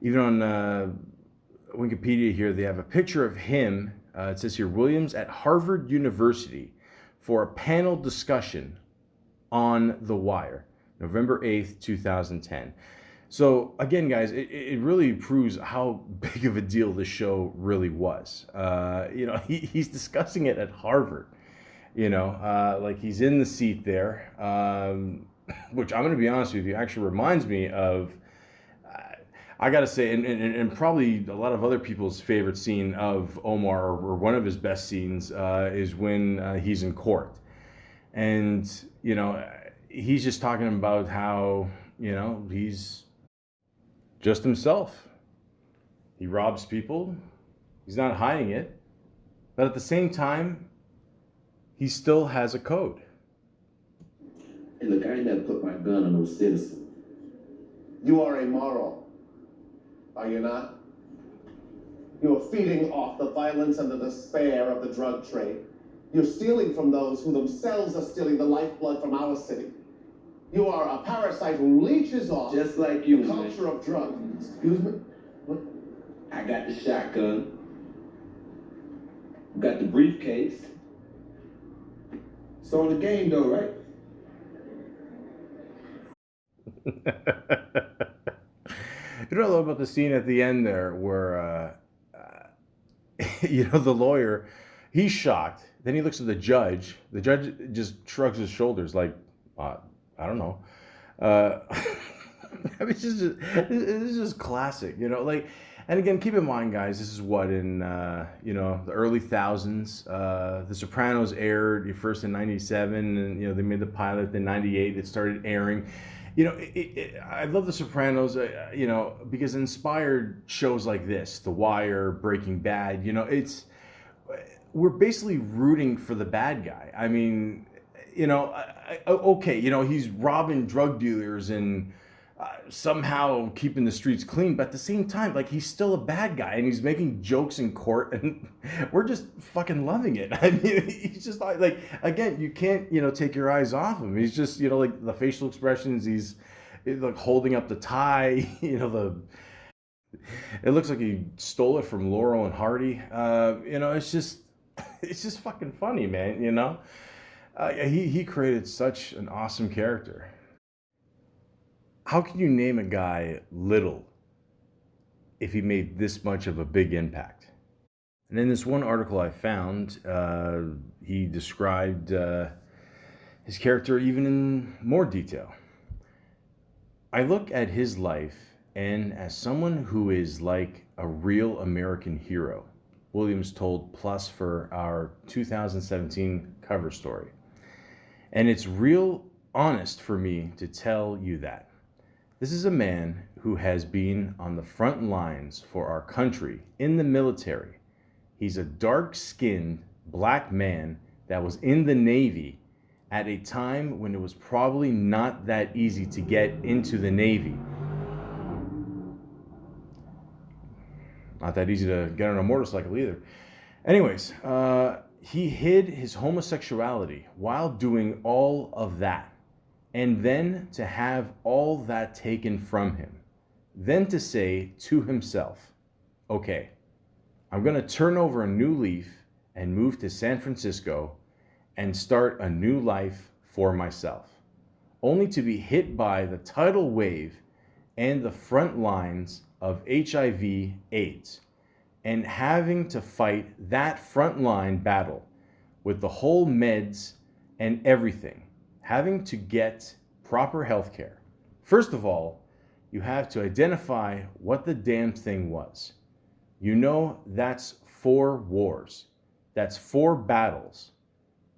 Even on Wikipedia here, they have a picture of him. It says here, Williams at Harvard University for a panel discussion on The Wire, November 8th, 2010. So again, guys, it really proves how big of a deal this show really was. You know, he's discussing it at Harvard, you know, like he's in the seat there, which I'm going to be honest with you, actually reminds me of, I got to say, and probably a lot of other people's favorite scene of Omar, or one of his best scenes, is when he's in court. And, you know, he's just talking about how, you know, he's just himself. He robs people. He's not hiding it. But at the same time, he still has a code. And look, I ain't never put my gun on no citizen. You are immoral. Are you not? You are feeding off the violence and the despair of the drug trade. You're stealing from those who themselves are stealing the lifeblood from our city. You are a parasite who leeches off Just like you, the man. culture of drugs. Excuse me? What? I got the shotgun. Got the briefcase. It's on the game though, right? You know what I love about the scene at the end there where, the lawyer, he's shocked. Then he looks at the judge. The judge just shrugs his shoulders like, I don't know. I mean, it's just classic, like, and again, keep in mind, guys, this is what in, the early thousands. The Sopranos aired first in 97, and, they made the pilot in 98. It started airing. I love The Sopranos, because it inspired shows like this, The Wire, Breaking Bad. We're basically rooting for the bad guy. I mean, okay, he's robbing drug dealers and somehow keeping the streets clean, but at the same time, like, he's still a bad guy and he's making jokes in court, and we're just fucking loving it. I mean, he's just like again, you can't, take your eyes off him. He's just, like the facial expressions, he's like holding up the tie, it looks like he stole it from Laurel and Hardy. It's just fucking funny, man. He created such an awesome character. How can you name a guy little if he made this much of a big impact? And in this one article I found, he described his character even in more detail. I look at his life, and as someone who is like a real American hero, Williams told Plus for our 2017 cover story. And it's real honest for me to tell you that. This is a man who has been on the front lines for our country in the military. He's a dark-skinned black man that was in the Navy at a time when it was probably not that easy to get into the Navy. Not that easy to get on a motorcycle either. Anyways, he hid his homosexuality while doing all of that. And then to have all that taken from him. Then to say to himself, okay, I'm going to turn over a new leaf and move to San Francisco and start a new life for myself. Only to be hit by the tidal wave and the front lines of HIV/AIDS, and having to fight that frontline battle with the whole meds and everything. Having to get proper health care. First of all, you have to identify what the damn thing was. That's 4 wars. That's 4 battles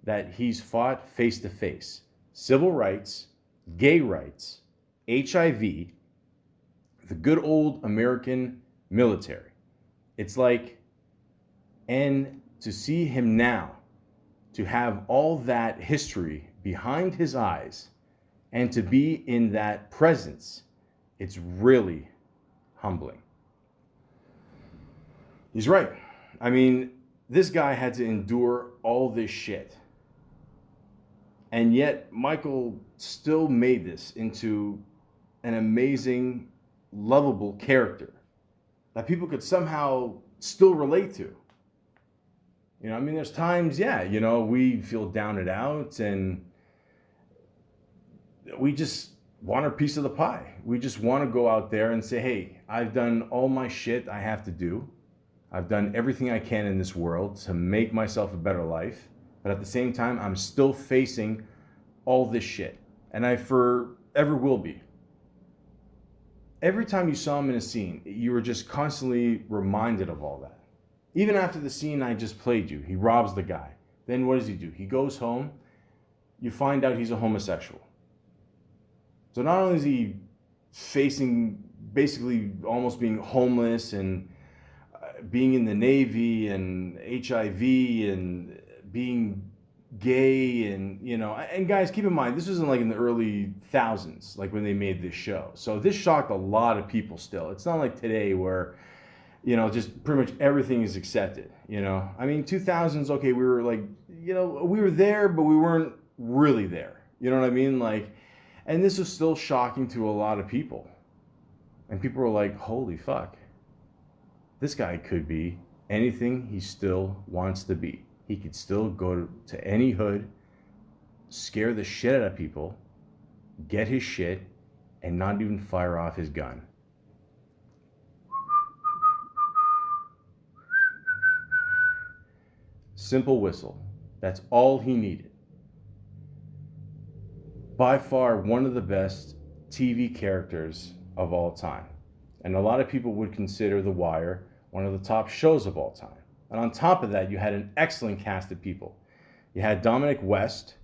that he's fought face to face. Civil rights, gay rights, HIV, the good old American military. It's like, and to see him now, to have all that history behind his eyes and to be in that presence, it's really humbling. He's right. I mean, this guy had to endure all this shit. And yet Michael still made this into an amazing, lovable character that people could somehow still relate to. There's times, we feel down and out and we just want our piece of the pie. We just want to go out there and say, hey, I've done all my shit I have to do. I've done everything I can in this world to make myself a better life. But at the same time, I'm still facing all this shit. And I forever will be. Every time you saw him in a scene, you were just constantly reminded of all that. Even after the scene I just played you, he robs the guy. Then what does he do? He goes home. You find out he's a homosexual. So not only is he facing basically almost being homeless and being in the Navy and HIV and being gay and, you know, and guys, keep in mind, this wasn't like in the early thousands, like when they made this show. So this shocked a lot of people still. It's not like today where, you know, just pretty much everything is accepted, you know. I mean, 2000s, okay, we were like, you know, we were there, but we weren't really there. You know what I mean? Like, and this was still shocking to a lot of people. And people were like, holy fuck. This guy could be anything he still wants to be. He could still go to any hood, scare the shit out of people, get his shit, and not even fire off his gun. Simple whistle. That's all he needed. By far one of the best TV characters of all time. And a lot of people would consider The Wire one of the top shows of all time. And on top of that, you had an excellent cast of people. You had Dominic West,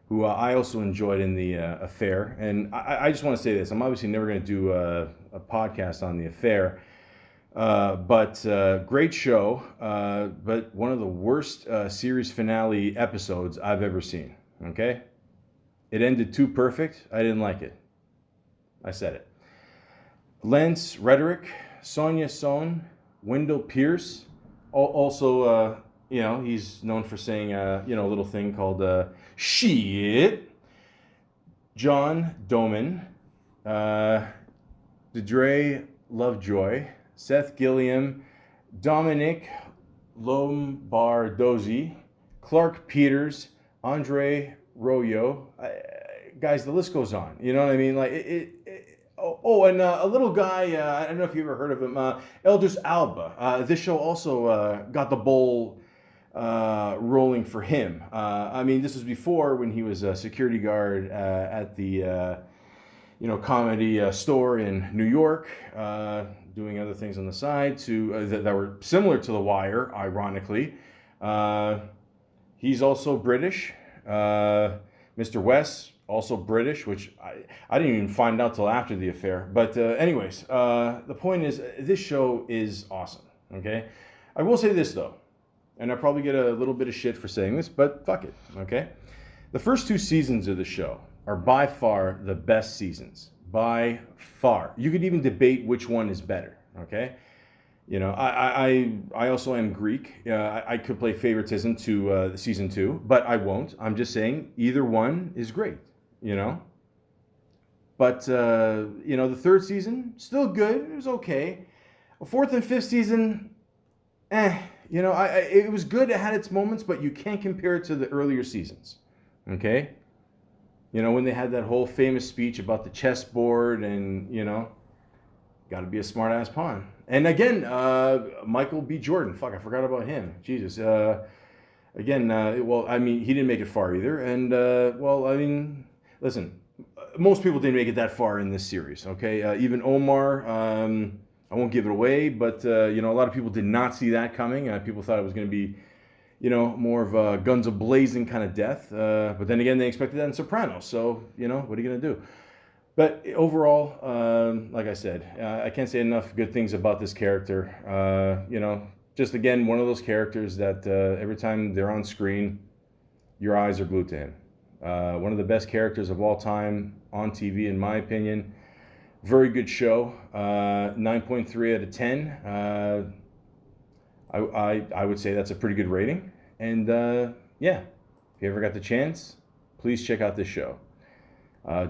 who I also enjoyed in The Affair. And I just want to say this. I'm obviously never going to do a podcast on The Affair. But great show, but one of the worst series finale episodes I've ever seen, okay? It ended too perfect. I didn't like it. I said it. Lance Reddick, Sonia Sohn, Wendell Pierce, also, you know, he's known for saying, you know, a little thing called shit. John Doman, Dedre Lovejoy, Seth Gilliam, Dominic Lombardozzi, Clark Peters, Andre Royo. Guys, the list goes on. You know what I mean? Like and a little guy, I don't know if you ever heard of him, Eldris Alba. This show also got the ball rolling for him. I mean, this was before when he was a security guard at the you know, comedy store in New York, doing other things on the side that were similar to The Wire, ironically. He's also British. Mr. West, also British, which I didn't even find out till after The Affair. But anyways, the point is, this show is awesome, okay? I will say this, though, and I probably get a little bit of shit for saying this, but fuck it, okay? The first 2 seasons of the show are by far the best seasons. By far. You could even debate which one is better, okay? You know, I also am Greek. I could play favoritism to season 2, but I won't. I'm just saying either one is great, you know? But, you know, the 3rd season, still good. It was okay. 4th and 5th season, you know, it was good. It had its moments, but you can't compare it to the earlier seasons, okay? You know, when they had that whole famous speech about the chessboard and, you know, got to be a smart-ass pawn. And again, Michael B. Jordan. Fuck, I forgot about him. Jesus. Again, well, I mean, he didn't make it far either. And, well, I mean, listen, most people didn't make it that far in this series, okay? Even Omar, I won't give it away, but, you know, a lot of people did not see that coming. People thought it was going to be, you know, more of a guns a-blazing kind of death. But then again, they expected that in Sopranos. So, you know, what are you going to do? But overall, like I said, I can't say enough good things about this character. You know, just again, one of those characters that every time they're on screen, your eyes are glued to him. One of the best characters of all time on TV, in my opinion. Very good show. 9.3 out of 10. I would say that's a pretty good rating. And yeah, if you ever got the chance, please check out this show.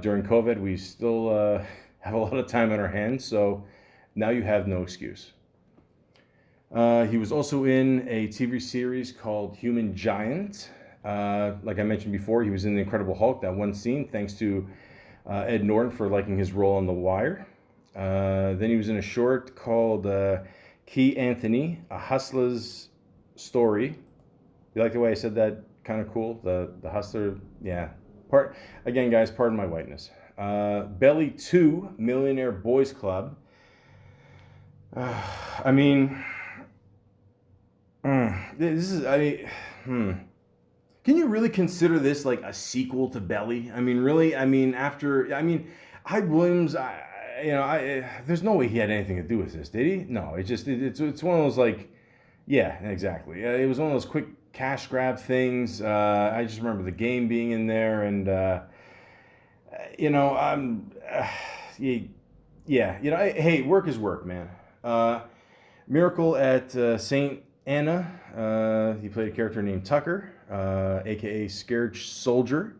During COVID, we still have a lot of time on our hands, so now you have no excuse. He was also in a TV series called Human Giant. Like I mentioned before, he was in The Incredible Hulk, that one scene, thanks to Ed Norton for liking his role on The Wire. Then he was in a short called Key Anthony, A Hustler's Story. You like the way I said that? Kind of cool. The hustler, yeah. Again, guys, pardon my whiteness. Belly 2, Millionaire Boys Club. I mean, this is, Can you really consider this like a sequel to Belly? I mean, really? I mean, Hyde Williams, there's no way he had anything to do with this, did he? No, it's one of those like, yeah, exactly. It was one of those quick cash grab things. I just remember the game being in there, and hey, work is work, man. Miracle at St. Anna. He played a character named Tucker, aka Scared Soldier.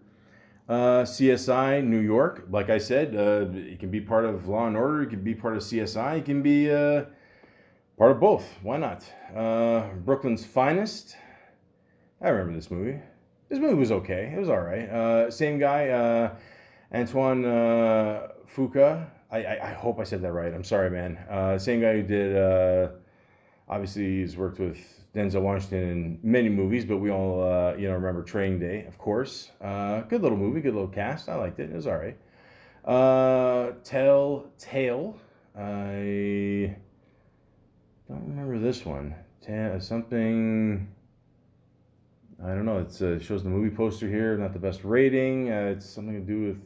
CSI New York, like I said, he can be part of Law and Order. He can be part of CSI. He can be part of both. Why not? Brooklyn's Finest. I remember this movie. This movie was okay. It was all right. Same guy, Antoine Fuqua. I hope I said that right. I'm sorry, man. Same guy who did. Obviously, he's worked with Denzel Washington in many movies, but we all remember Training Day, of course. Good little movie, good little cast. I liked it. It was all right. Telltale. I don't remember this one. Something. I don't know. It shows the movie poster here. Not the best rating. It's something to do with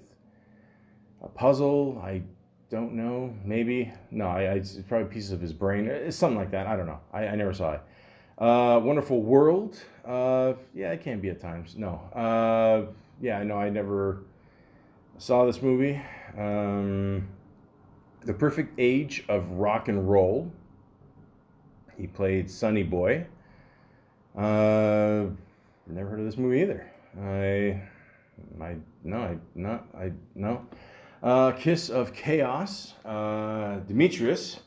a puzzle. I don't know. Maybe. No, it's probably pieces of his brain. It's something like that. I don't know. I never saw it. Wonderful World. Yeah, it can be at times. No. Yeah, no, I never saw this movie. The Perfect Age of Rock and Roll. He played Sonny Boy. Never heard of this movie either. No. Kiss of Chaos. Demetrius.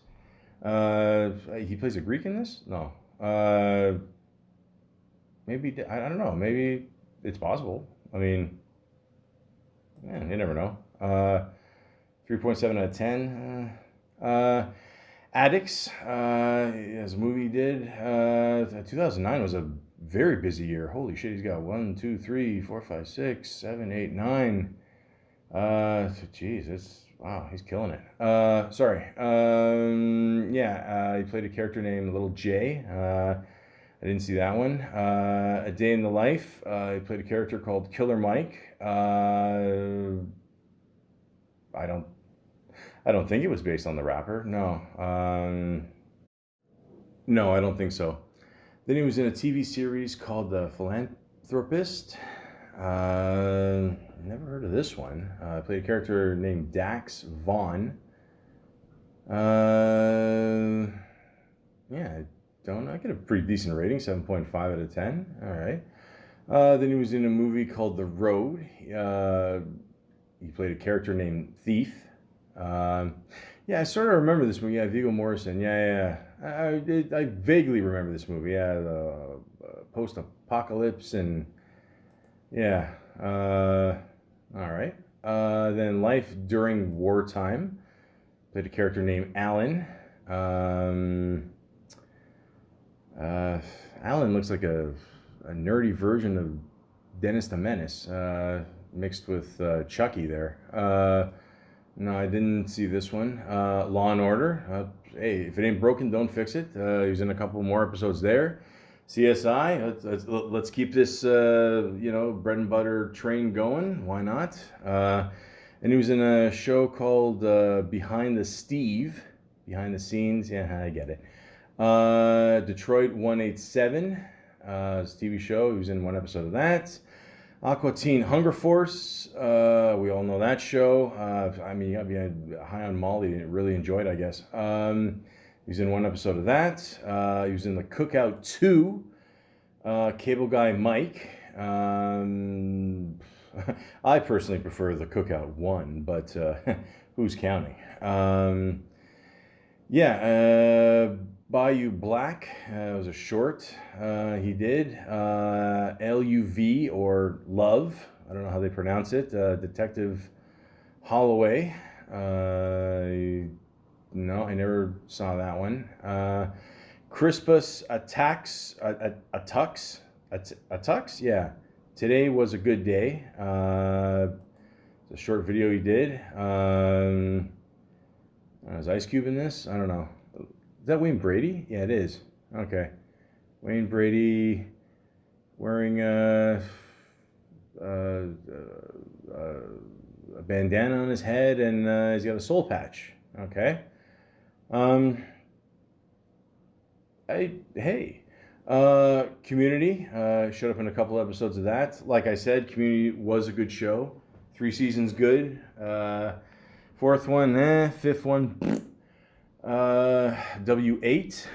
He plays a Greek in this? No. Maybe, I don't know. Maybe it's possible. I mean, man, you never know. 3.7 out of 10. Addicts, as a movie he did. 2009 was a very busy year. Holy shit, he's got 1, 2, 3, 4, 5, 6, 7, 8, 9. Geez, wow, he's killing it. Sorry. He played a character named Little J. I didn't see that one. A Day in the Life. He played a character called Killer Mike. I don't think it was based on the rapper. No. No, I don't think so. Then he was in a TV series called The Philanthropist. Never heard of this one. I played a character named Dax Vaughn. I get a pretty decent rating, 7.5 out of 10. All right. Then he was in a movie called The Road. He played a character named Thief. I sort of remember this movie. Yeah, Viggo Mortensen. Yeah. I vaguely remember this movie. Yeah, the post-apocalypse and yeah. All right. Then Life During Wartime. Played a character named Alan. Alan looks like a nerdy version of Dennis the Menace, mixed with Chucky there. No, I didn't see this one. Law and Order. Hey, if it ain't broken, don't fix it. He was in a couple more episodes there. CSI. Let's keep this bread and butter train going. Why not? And he was in a show called Behind the Scenes. Yeah, I get it. Detroit 187. His TV show. He was in one episode of that. Aqua Teen Hunger Force. We all know that show. You gotta be high on Molly and really enjoyed it, I guess. He was in one episode of that. He was in the Cookout 2. Cable Guy Mike. I personally prefer the Cookout 1, but who's counting? Bayou Black was a short he did. LUV or Love. I don't know how they pronounce it. Detective Holloway. No, I never saw that one. Crispus Attux. Yeah. Today Was a Good Day. It's a short video he did. Is Ice Cube in this? I don't know. Is that Wayne Brady? Yeah, it is. Okay. Wayne Brady wearing a bandana on his head, and he's got a soul patch. Okay. Community, showed up in a couple episodes of that. Like I said, Community was a good show. 3 seasons good. Fourth one, fifth one, W8,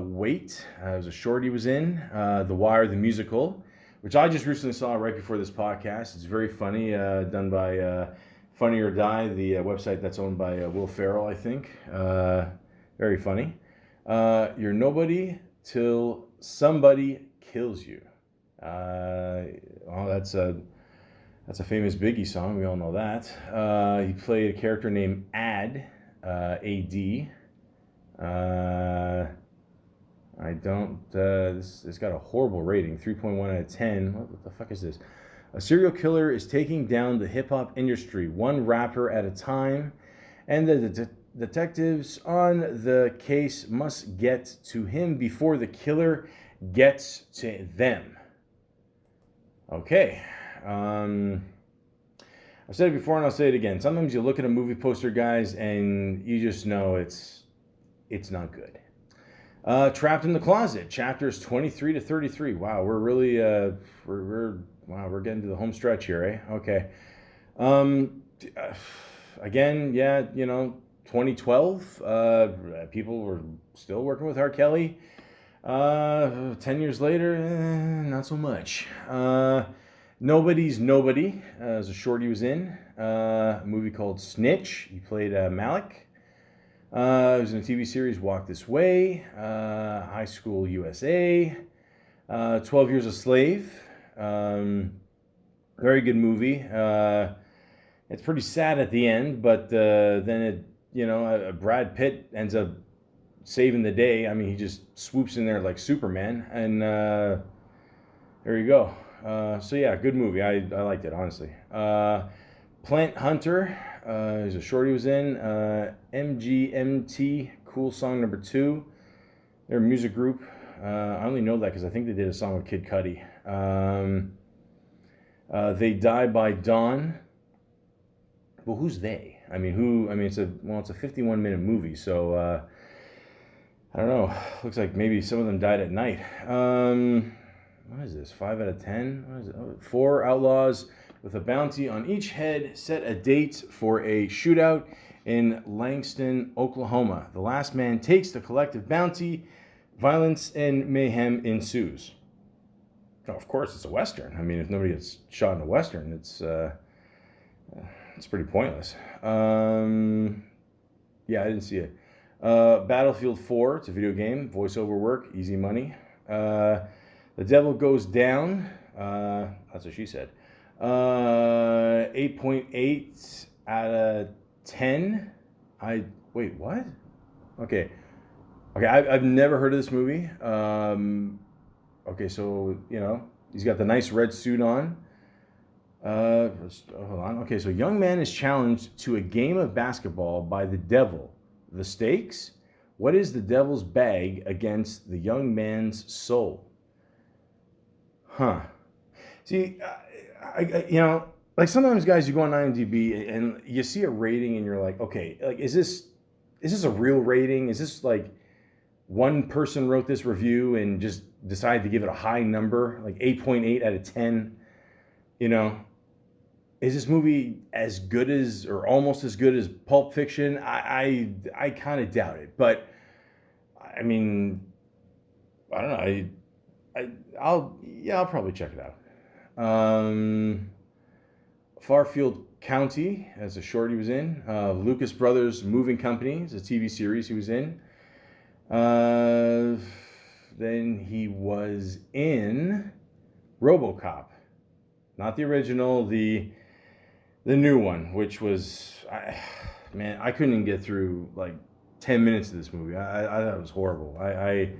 Wait, it was a short he was in. The Wire, the musical, which I just recently saw right before this podcast. It's very funny, done by Funny or Die, the website that's owned by Will Ferrell, I think. Very funny. You're Nobody Till Somebody Kills You. Well, that's a famous Biggie song. We all know that. He played a character named Ad, A-D. I don't. It's got a horrible rating, 3.1 out of 10. What the fuck is this? A serial killer is taking down the hip hop industry, one rapper at a time, and the detectives on the case must get to him before the killer gets to them. Okay. I've said it before and I'll say it again. Sometimes you look at a movie poster, guys, and you just know it's not good. Trapped in the Closet, chapters 23 to 33. Wow, we're really we're getting to the home stretch here, eh? Okay. Again, yeah, 2012. People were still working with R. Kelly. 10 years later, not so much. Nobody's Nobody is a short he was in. A movie called Snitch. He played Malak. He was in a TV series, Walk This Way. High School USA. 12 Years a Slave. Very good movie. It's pretty sad at the end, but then Brad Pitt ends up saving the day. I mean, he just swoops in there like Superman, and there you go. So yeah, good movie. I liked it, honestly. Plant Hunter is a short he was in. MGMT, Cool Song Number 2. They're a music group. I only know that because I think they did a song with Kid Cudi. They Die by Dawn. Well, who's they? I mean, it's a 51-minute movie, so I don't know. Looks like maybe some of them died at night. What is this? 5 out of 10? What is it? 4 outlaws with a bounty on each head set a date for a shootout in Langston, Oklahoma. The last man takes the collective bounty. Violence and mayhem ensues. Oh, of course, it's a Western. I mean, if nobody gets shot in a Western, it's pretty pointless. Yeah, I didn't see it. Battlefield 4, it's a video game, voiceover work, easy money. The Devil Goes Down, that's what she said. 8.8 out of 10. Wait, what? Okay, I've never heard of this movie. Okay, so, he's got the nice red suit on. Hold on. Okay, so young man is challenged to a game of basketball by the devil. The stakes? What is the devil's bag against the young man's soul? Huh. See, like sometimes, guys, you go on IMDb and you see a rating and you're like, okay, like, is this a real rating? Is this like one person wrote this review and just decided to give it a high number, like 8.8 out of 10? Is this movie as good as, or almost as good as Pulp Fiction? I kind of doubt it, but I mean, I don't know. I'll probably check it out. Farfield County, as a short he was in. Lucas Brothers Moving Company, is a TV series he was in. Then he was in RoboCop, not the original, the new one, which was, I couldn't even get through like 10 minutes of this movie. I thought it was horrible. I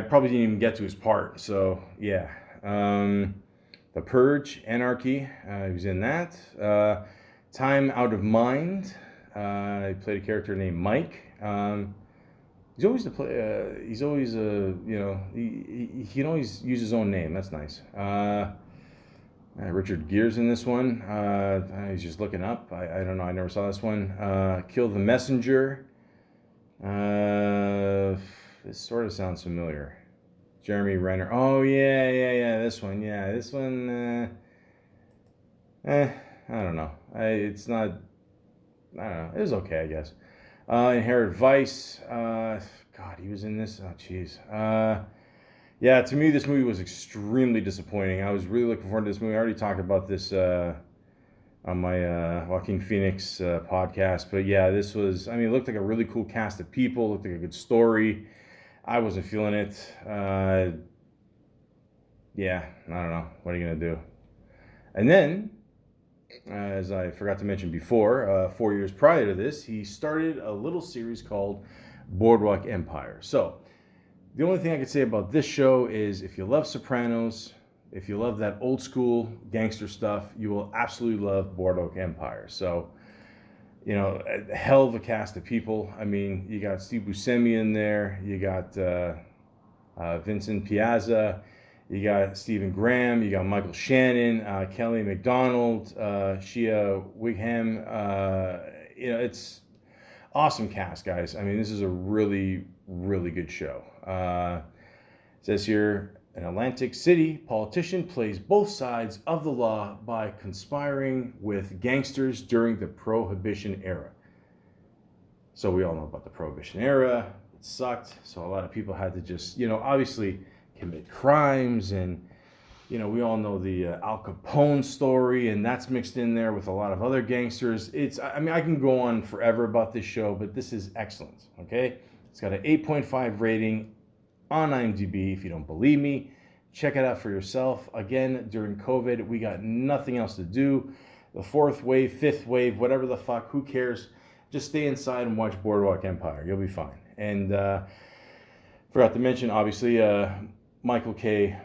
probably didn't even get to his part. So yeah, The Purge, Anarchy, he was in that. Time Out of Mind, he played a character named Mike. He's always he can always use his own name. That's nice. Richard Gere's in this one. He's just looking up. I don't know. I never saw this one. Kill the Messenger. This sort of sounds familiar. Jeremy Renner. Oh, yeah. This one. Yeah, this one, I don't know. It's not, I don't know. It was okay, I guess. Inherent Vice. God, he was in this. Oh, jeez. Yeah, to me, this movie was extremely disappointing. I was really looking forward to this movie. I already talked about this on my Joaquin Phoenix podcast. But yeah, this was, it looked like a really cool cast of people. Looked like a good story. I wasn't feeling it. Yeah, I don't know. What are you going to do? And then, as I forgot to mention before, 4 years prior to this, he started a little series called Boardwalk Empire. So, the only thing I could say about this show is if you love Sopranos, if you love that old school gangster stuff, you will absolutely love Boardwalk Empire. So, a hell of a cast of people. You got Steve Buscemi in there, you got Vincent Piazza, you got Stephen Graham, you got Michael Shannon, Kelly MacDonald, Shia Wigham. It's awesome cast, guys. This is a really, really good show. It says here, an Atlantic City politician plays both sides of the law by conspiring with gangsters during the Prohibition era. So we all know about the Prohibition era. It sucked. So a lot of people had to just, obviously commit crimes. And, we all know the Al Capone story, and that's mixed in there with a lot of other gangsters. I can go on forever about this show, but this is excellent, okay? It's got an 8.5 rating on IMDb. If you don't believe me, check it out for yourself. Again, during COVID, we got nothing else to do. The fourth wave, fifth wave, whatever the fuck, who cares? Just stay inside and watch Boardwalk Empire. You'll be fine. And forgot to mention, obviously, Michael K.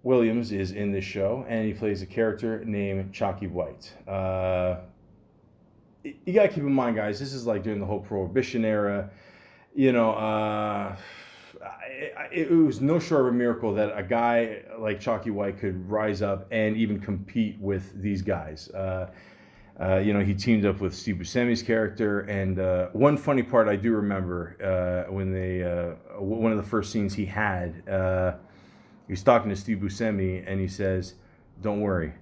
Williams is in this show, and he plays a character named Chalky White. You gotta keep in mind, guys, this is like during the whole Prohibition era. It was no short of a miracle that a guy like Chalky White could rise up and even compete with these guys. He teamed up with Steve Buscemi's character, and one funny part I do remember when one of the first scenes he had, he's talking to Steve Buscemi, and he says, "Don't worry,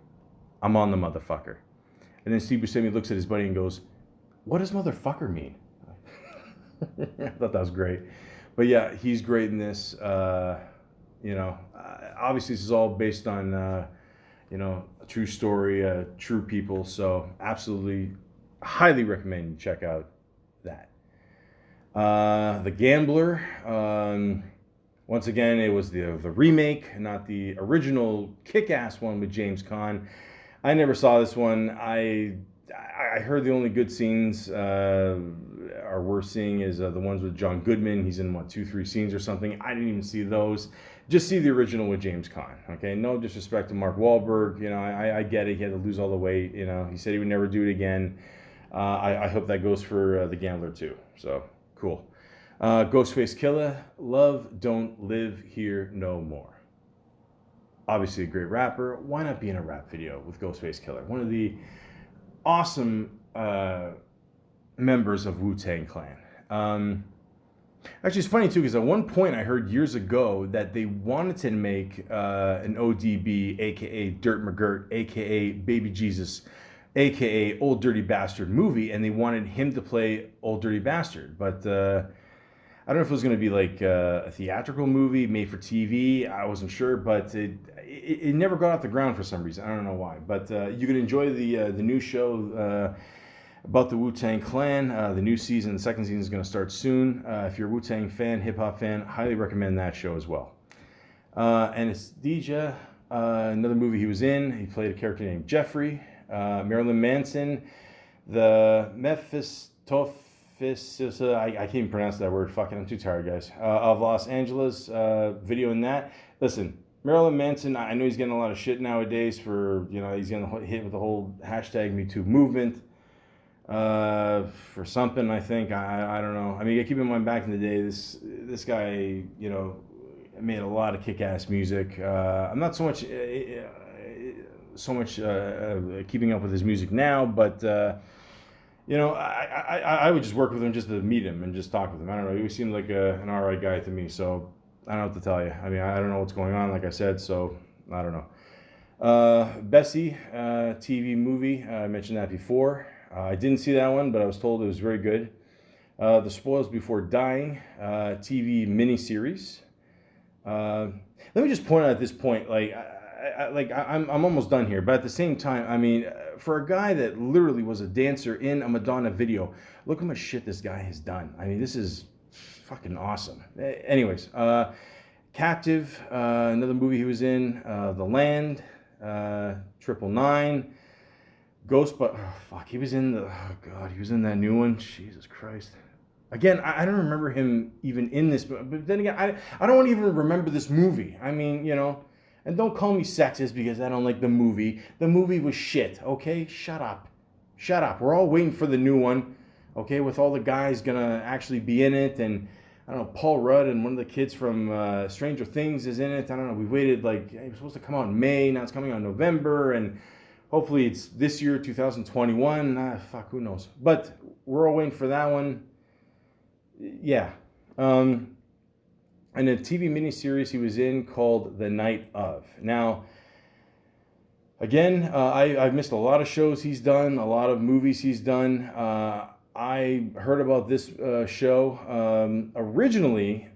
I'm on the motherfucker." And then Steve Buscemi looks at his buddy and goes, "What does motherfucker mean?" I thought that was great. But yeah, he's great in this. Obviously this is all based on, a true story, true people. So absolutely, highly recommend you check out that. The Gambler. Once again, it was the remake, not the original kick-ass one with James Caan. I never saw this one. I heard the only good scenes are worth seeing is the ones with John Goodman. He's in 2-3 scenes or something. I didn't even see those. Just see the original with James Caan. Okay, no disrespect to Mark Wahlberg. I get it. He had to lose all the weight. He said he would never do it again. I hope that goes for The Gambler too. So cool. Ghostface Killah, Love Don't Live Here No More. Obviously a great rapper. Why not be in a rap video with Ghostface Killah? One of the awesome members of Wu-Tang Clan. Actually, it's funny too, because at one point I heard years ago that they wanted to make an ODB, aka Dirt McGirt, aka Baby Jesus, aka Old Dirty Bastard movie, and they wanted him to play Old Dirty Bastard. But I don't know if it was going to be like a theatrical movie made for TV. I wasn't sure, but it never got off the ground for some reason. I don't know why. But you can enjoy the new show about the Wu-Tang Clan. The new season, the second season is going to start soon. If you're a Wu-Tang fan, hip-hop fan, highly recommend that show as well. And it's DJ, another movie he was in. He played a character named Jeffrey. Marilyn Manson, the Mephistopheles, I can't even pronounce that word. Fucking, I'm too tired, guys. Of Los Angeles, video in that. Listen, Marilyn Manson, I know he's getting a lot of shit nowadays for, he's getting hit with the whole hashtag #MeToo movement. For something, I think. I don't know. Keep in mind, back in the day, this guy, made a lot of kick-ass music. I'm not so much keeping up with his music now, but I would just work with him just to meet him and just talk with him. I don't know. He seemed like an alright guy to me. So I don't know what to tell you. I mean, I don't know what's going on, like I said, so I don't know. Bessie, TV movie. I mentioned that before. I didn't see that one, but I was told it was very good. The Spoils Before Dying, TV miniseries. Let me just point out at this point, I'm almost done here, but at the same time, I mean, for a guy that literally was a dancer in a Madonna video, look how much shit this guy has done. I mean, this is fucking awesome. Anyways, Captive, another movie he was in, The Land, 999, Ghost, but he was in he was in that new one. Jesus Christ. Again, I don't remember him even in this, but then again, I don't even remember this movie. I mean, and don't call me sexist because I don't like the movie. The movie was shit, okay? Shut up. Shut up. We're all waiting for the new one, okay, with all the guys gonna actually be in it, and I don't know, Paul Rudd and one of the kids from Stranger Things is in it. I don't know, we waited it was supposed to come out in May, now it's coming out in November, and hopefully it's this year, 2021. Who knows? But we're all waiting for that one. Yeah. And a TV miniseries he was in called The Night Of. Now, again, I've missed a lot of shows he's done, a lot of movies he's done. I heard about this show. Originally,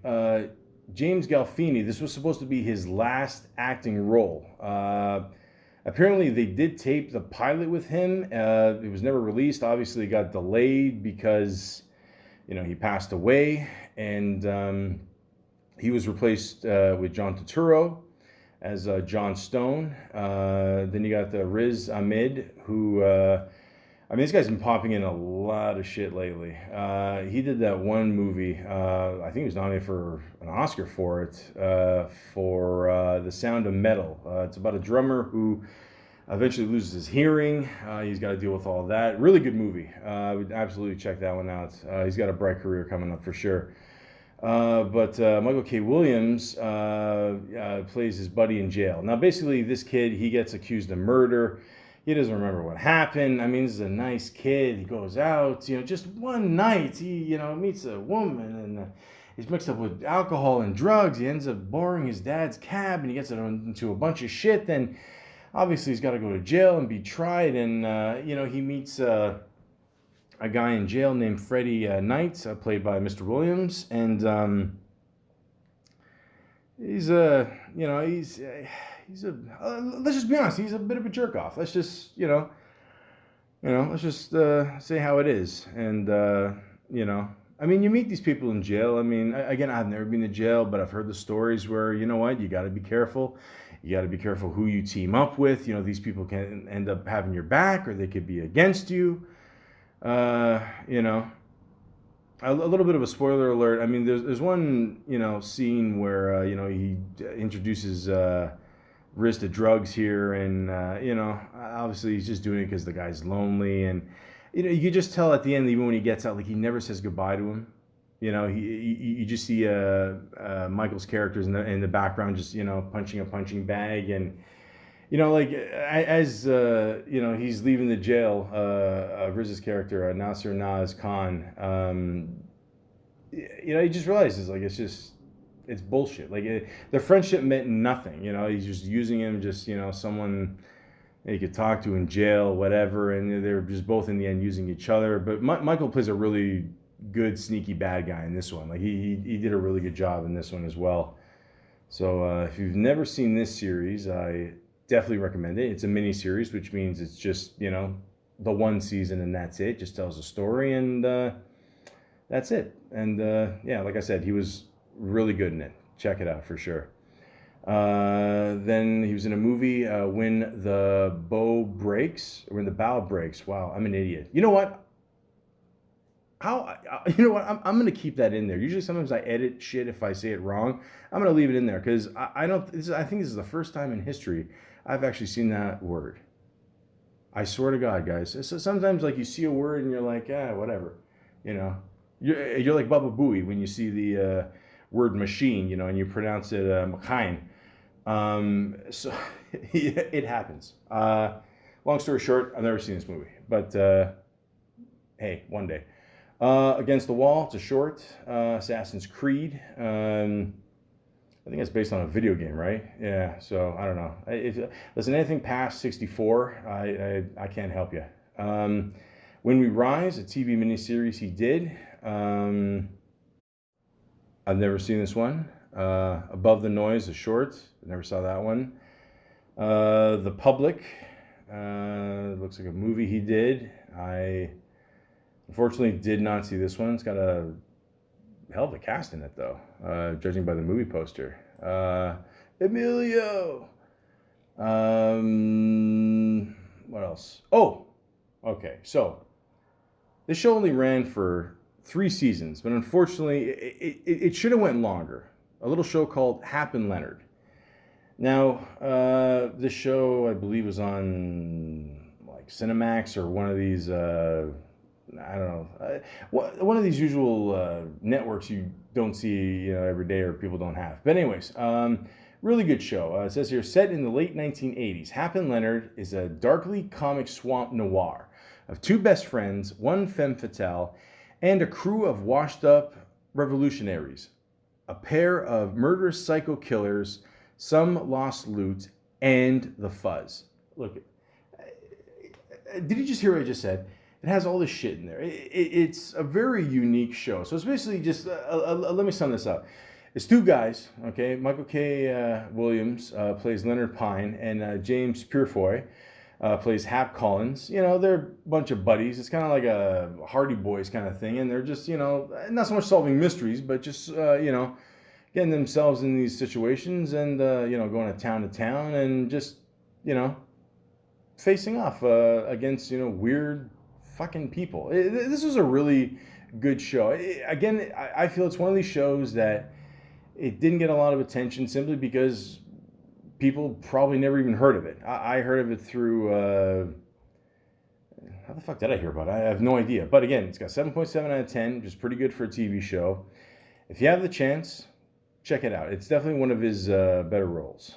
James Gandolfini, this was supposed to be his last acting role. Apparently, they did tape the pilot with him. It was never released. Obviously, it got delayed because, he passed away. And he was replaced with John Turturro as John Stone. Then you got Riz Ahmed, who... this guy's been popping in a lot of shit lately. He did that one movie, I think he was nominated for an Oscar for it, for The Sound of Metal. It's about a drummer who eventually loses his hearing. He's got to deal with all that. Really good movie. I would absolutely check that one out. He's got a bright career coming up for sure. But Michael K. Williams plays his buddy in jail. Now, basically, this kid, he gets accused of murder. He doesn't remember what happened. I mean, this is a nice kid. He goes out, just one night. He, meets a woman and he's mixed up with alcohol and drugs. He ends up borrowing his dad's cab and he gets into a bunch of shit. Then, obviously, he's got to go to jail and be tried. And, he meets a guy in jail named Freddie Knight, played by Mr. Williams. And he's let's just be honest, he's a bit of a jerk off. Let's just, let's just say how it is. And, you meet these people in jail. I mean, again, I've never been to jail, but I've heard the stories where, you got to be careful. You got to be careful who you team up with. These people can end up having your back or they could be against you. A little bit of a spoiler alert. I mean, there's one, scene where, he introduces Riz to drugs here, and obviously he's just doing it because the guy's lonely, and you can just tell at the end, even when he gets out, he never says goodbye to him. You just see Michael's characters in the background, just punching a punching bag, and as he's leaving the jail, Riz's character, Nasir Naz Khan, he just realizes it's bullshit. The friendship meant nothing. He's just using him, just someone he could talk to in jail, whatever, and they're just both in the end using each other. But Michael plays a really good sneaky bad guy in this one. He did a really good job in this one as well. So if you've never seen this series, I definitely recommend it. It's a mini series, which means it's just the one season and that's it. Just tells a story and that's it. And like I said, he was really good in it. Check it out for sure. Then he was in a movie, When the Bow Breaks. Wow, I'm an idiot. You know what? I'm going to keep that in there. Usually sometimes I edit shit if I say it wrong. I'm going to leave it in there because I think this is the first time in history I've actually seen that word. I swear to God, guys. So sometimes you see a word and you're like, whatever. You're like Baba Booey when you see the word machine, and you pronounce it machine. So it happens. Long story short, I've never seen this movie, but hey, one day. Against the Wall, it's a short. Assassin's Creed. I think it's based on a video game, right? Yeah. So I don't know. Listen, anything past 64, I can't help you. When We Rise, a TV miniseries he did. I've never seen this one. Above the Noise, a short. I never saw that one. The Public. Looks like a movie he did. I unfortunately did not see this one. It's got a hell of a cast in it, though, judging by the movie poster. Emilio. What else? Oh, okay. So this show only ran for 3 seasons, but unfortunately, it should have went longer. A little show called Hap and Leonard. Now, this show, I believe, was on like Cinemax or one of these, I don't know, one of these usual networks you don't see, every day or people don't have. But anyways, really good show. It says here, set in the late 1980s, Hap and Leonard is a darkly comic swamp noir of 2 best friends, 1 femme fatale, and a crew of washed-up revolutionaries, a pair of murderous psycho killers, some lost loot, and the fuzz. Look, did you just hear what I just said? It has all this shit in there. It's a very unique show. So it's basically just, let me sum this up. It's 2 guys, okay? Michael K. Williams plays Leonard Pine, and James Purefoy plays Hap Collins. They're a bunch of buddies. It's kind of like a Hardy Boys kind of thing, and they're just, not so much solving mysteries, but just, getting themselves in these situations and, going to town and just, facing off against, weird fucking people. This was a really good show. Again, I feel it's one of these shows that it didn't get a lot of attention simply because people probably never even heard of it. I heard of it through, how the fuck did I hear about it? I have no idea. But again, it's got 7.7 out of 10, which is pretty good for a TV show. If you have the chance, check it out. It's definitely one of his better roles.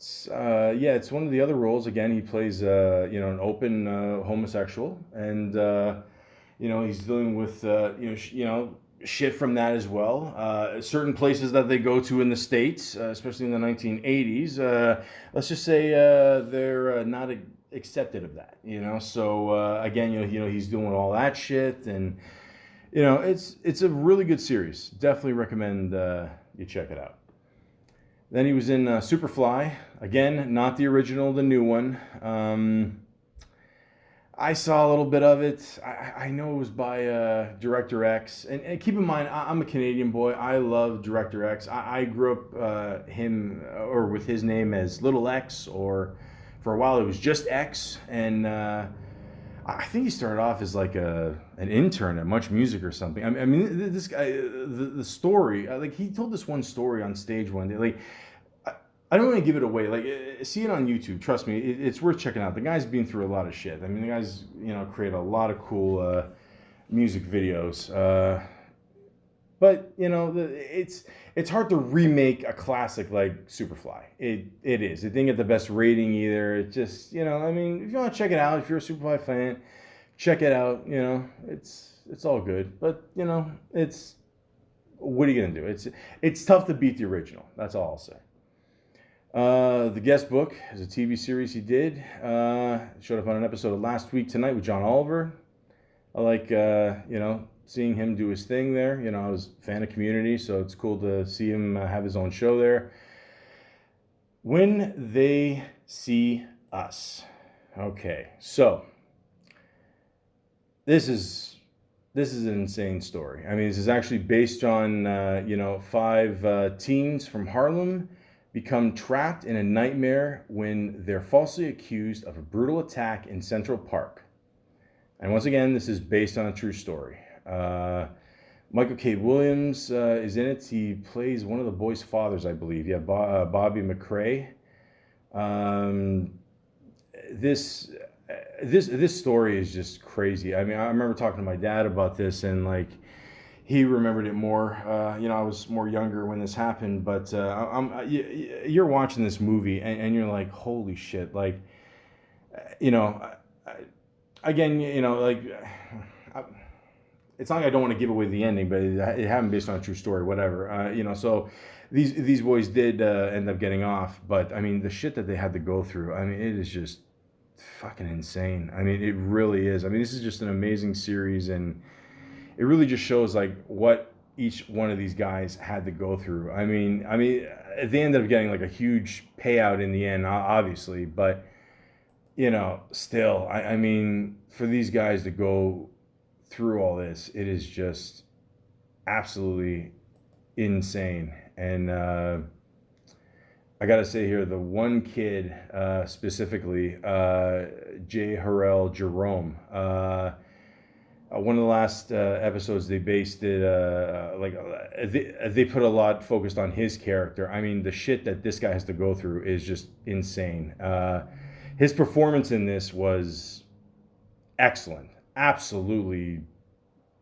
It's one of the other roles. Again, he plays, an open homosexual, and he's dealing with, shit from that as well. Certain places that they go to in the States, especially in the 1980s, let's just say they're not accepted of that. So again, he's doing all that shit, and it's a really good series. Definitely recommend you check it out. Then he was in Superfly. Again, not the original, the new one. I saw a little bit of it. I know it was by Director X. And keep in mind, I'm a Canadian boy. I love Director X. I grew up with his name as Little X, or for a while it was just X. And I think he started off as like an intern at Much Music or something. I mean, this guy, the story, like he told this one story on stage one day. Like, I don't want to give it away. Like, see it on YouTube. Trust me, it's worth checking out. The guy's been through a lot of shit. I mean, the guy's created a lot of cool music videos. But it's hard to remake a classic like Superfly. It is. It didn't get the best rating either. It just I mean, if you want to check it out, if you're a Superfly fan, check it out. It's all good. But it's, what are you gonna do? It's tough to beat the original. That's all I'll say. The Guest Book is a TV series he did. Showed up on an episode of Last Week Tonight with John Oliver. I like seeing him do his thing there. I was a fan of Community, so it's cool to see him have his own show there. When They See Us. Okay, so this is an insane story. I mean, this is actually based on 5 teens from Harlem become trapped in a nightmare when they're falsely accused of a brutal attack in Central Park. And once again, this is based on a true story. Michael K. Williams is in it. He plays one of the boys' fathers, I believe. Yeah, Bobby McCrae. This story is just crazy. I mean, I remember talking to my dad about this, and like, he remembered it more. I was more younger when this happened, but you're watching this movie and you're like, holy shit! Like, again, it's not like I don't want to give away the ending, but it happened based on a true story, whatever. So these boys did end up getting off, but I mean, the shit that they had to go through, I mean, it is just fucking insane. I mean, it really is. I mean, this is just an amazing series, and it really just shows like what each one of these guys had to go through. I mean, they ended up getting like a huge payout in the end, obviously, but still, I mean, for these guys to go through all this, it is just absolutely insane. And I gotta say here, the one kid specifically, J. Harrell Jerome, one of the last episodes, they based it they put a lot focused on his character. I mean, the shit that this guy has to go through is just insane. His performance in this was excellent, absolutely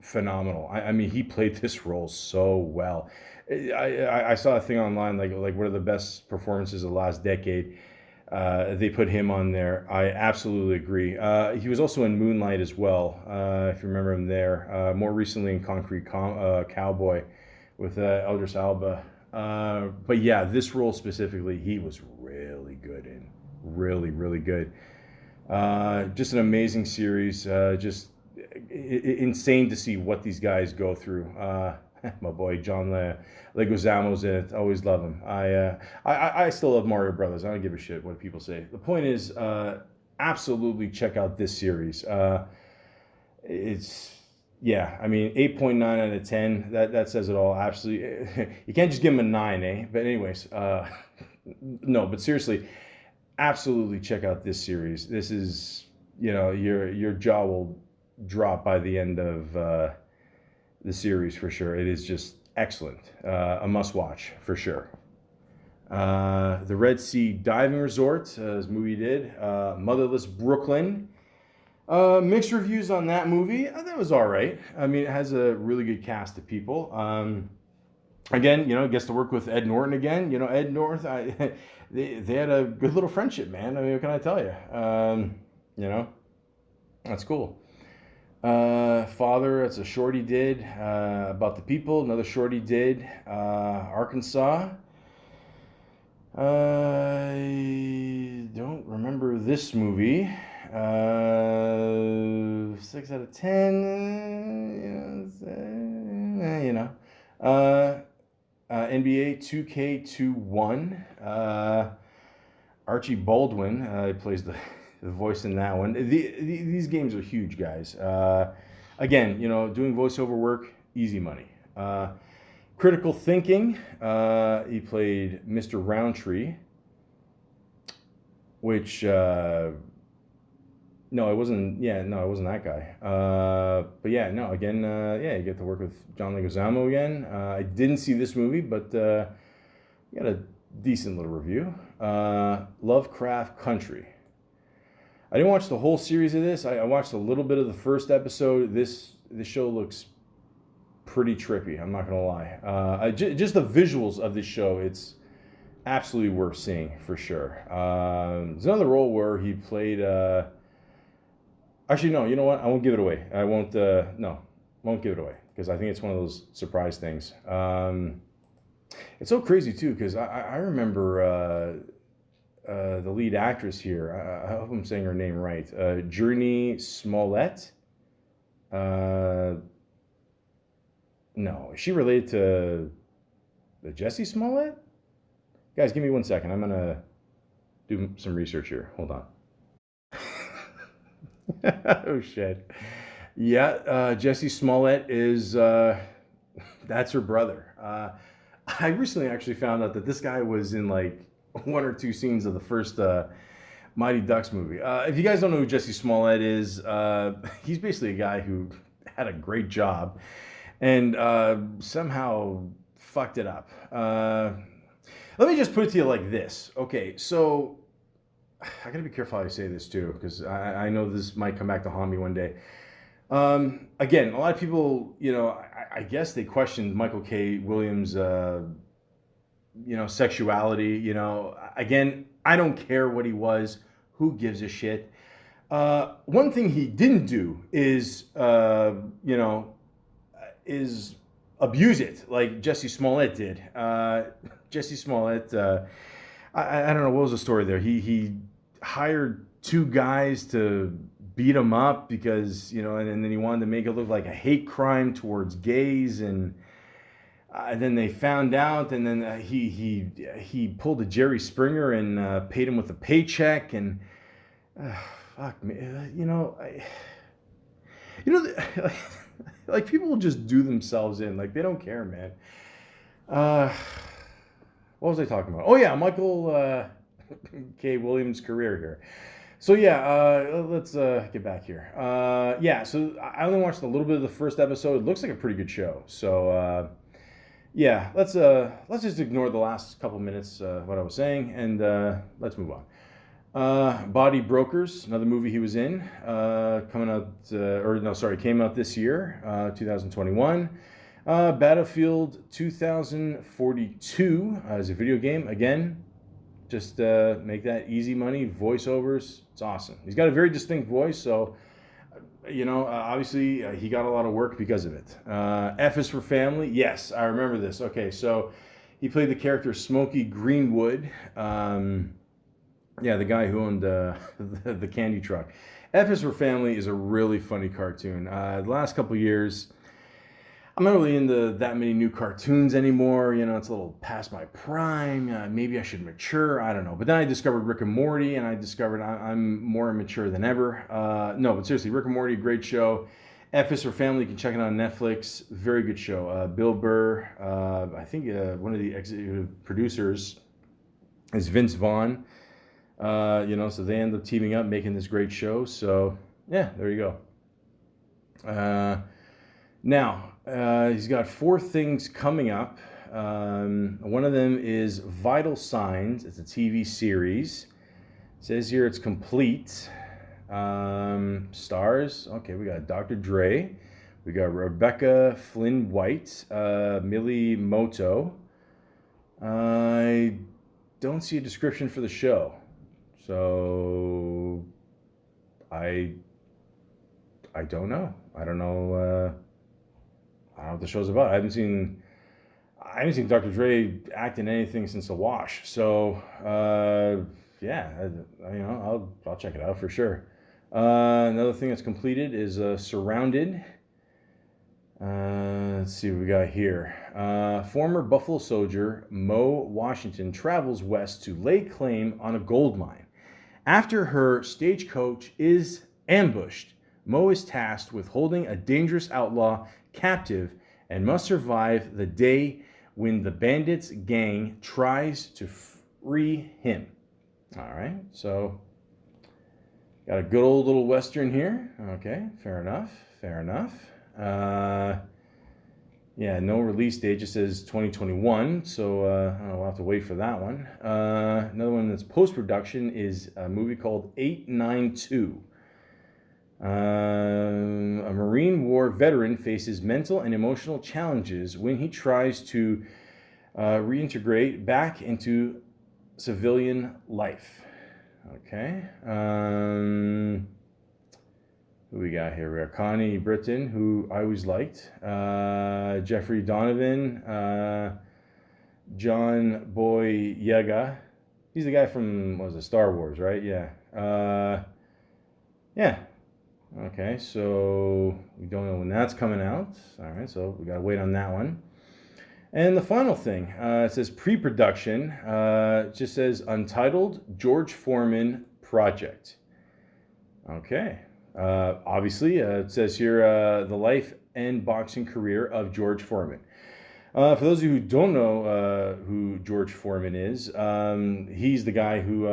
phenomenal. I mean, he played this role so well. I saw a thing online like what are the best performances of the last decade. They put him on there. I absolutely agree. He was also in Moonlight as well, if you remember him there. More recently in Concrete Cowboy with Idris Elba. But yeah, this role specifically, he was really good in. Really, really good. Just an amazing series. Just insane to see what these guys go through. My boy John Leguizamo's in it. Always love him. I still love Mario Brothers. I don't give a shit what people say. The point is, absolutely check out this series. It's I mean, 8.9 out of 10. That says it all. Absolutely, you can't just give them a 9, eh? But anyways, no. But seriously, absolutely check out this series. This is your jaw will drop by the end of the series for sure. It is just excellent. A must watch for sure. The Red Sea Diving Resort, this movie did. Motherless Brooklyn. Mixed reviews on that movie. That was all right. I mean, it has a really good cast of people. Again, gets to work with Ed Norton again. Ed Norton, they had a good little friendship, man. I mean, what can I tell you? That's cool. Father, that's a short he did. About the People, another short he did. Arkansas. I don't remember this movie. 6 out of 10. NBA 2K21. Archie Baldwin plays the voice in that one. These games are huge, guys. Again, doing voiceover work, easy money. Critical Thinking, he played Mr. Roundtree, which, no, it wasn't that guy. But yeah, no, again, you get to work with John Leguizamo again. I didn't see this movie, but got a decent little review. Lovecraft Country. I didn't watch the whole series of this. I watched a little bit of the first episode. This show looks pretty trippy, I'm not gonna lie. Just the visuals of this show, it's absolutely worth seeing for sure. There's another role where he played actually no, you know what, I won't give it away. I won't give it away because I think it's one of those surprise things. It's so crazy too because I remember the lead actress here, I hope I'm saying her name right, Journey Smollett. No, is she related to the Jesse Smollett? Guys, give me 1 second. I'm gonna do some research here. Hold on. Oh shit. Yeah, Jesse Smollett is that's her brother. I recently actually found out that this guy was in like 1 or 2 scenes of the first Mighty Ducks movie. If you guys don't know who Jesse Smollett is, he's basically a guy who had a great job and somehow fucked it up. Let me just put it to you like this. Okay, so I gotta be careful how I say this too, because I know this might come back to haunt me one day. Again, a lot of people, I guess they questioned Michael K. Williams' sexuality. Again, I don't care what he was. Who gives a shit? One thing he didn't do is, abuse it like Jesse Smollett did. Jesse Smollett, I don't know, what was the story there? He hired two guys to beat him up because, and then he wanted to make it look like a hate crime towards gays, and then they found out, and then he pulled a Jerry Springer and paid him with a paycheck, and fuck me, like people will just do themselves in, like they don't care, man. What was I talking about? Oh yeah, Michael K. Williams' career here. So yeah, let's get back here. Yeah, so I only watched a little bit of the first episode. It looks like a pretty good show. So yeah, let's just ignore the last couple minutes what I was saying, and let's move on. Body Brokers, another movie he was in, came out this year, 2021. Battlefield 2042 is a video game. Again, just make that easy money, voiceovers. It's awesome. He's got a very distinct voice, so obviously he got a lot of work because of it. F is for Family. Yes, I remember this. Okay, so he played the character Smokey Greenwood. Yeah, the guy who owned the candy truck. F is for Family is a really funny cartoon. The last couple years, I'm not really into that many new cartoons anymore. It's a little past my prime. Maybe I should mature. I don't know. But then I discovered Rick and Morty, and I discovered I'm more immature than ever. No, but seriously, Rick and Morty, great show. F is for Family, you can check it out on Netflix. Very good show. Bill Burr, I think one of the executive producers is Vince Vaughn. So they end up teaming up, making this great show. So yeah, there you go. Now, he's got 4 things coming up. One of them is Vital Signs. It's a TV series. It says here it's complete. Stars. Okay, we got Dr. Dre. We got Rebecca Flynn White. Millie Moto. I don't see a description for the show. So I don't know. I don't know what the show's about. I haven't seen Dr. Dre act in anything since The Wash. So yeah, I'll check it out for sure. Another thing that's completed is Surrounded. Let's see what we got here. Former Buffalo soldier Mo Washington travels west to lay claim on a gold mine. After her stagecoach is ambushed, Mo is tasked with holding a dangerous outlaw captive and must survive the day when the bandits gang tries to free him. All right, so got a good old little Western here. Okay, fair enough. Yeah, no release date, just says 2021, so I don't know, we'll have to wait for that one. Another one that's post-production is a movie called 892. A Marine War veteran faces mental and emotional challenges when he tries to reintegrate back into civilian life. Okay. Who we got here? We got Connie Britton, who I always liked. Jeffrey Donovan. John Boyega. He's the guy from, what was it, Star Wars, right? Yeah. Yeah. Okay, so we don't know when that's coming out. All right, so we got to wait on that one. And the final thing, it says pre-production. It just says Untitled George Foreman Project. Okay. Obviously, it says here the life and boxing career of George Foreman. For those of you who don't know who George Foreman is, he's the guy who,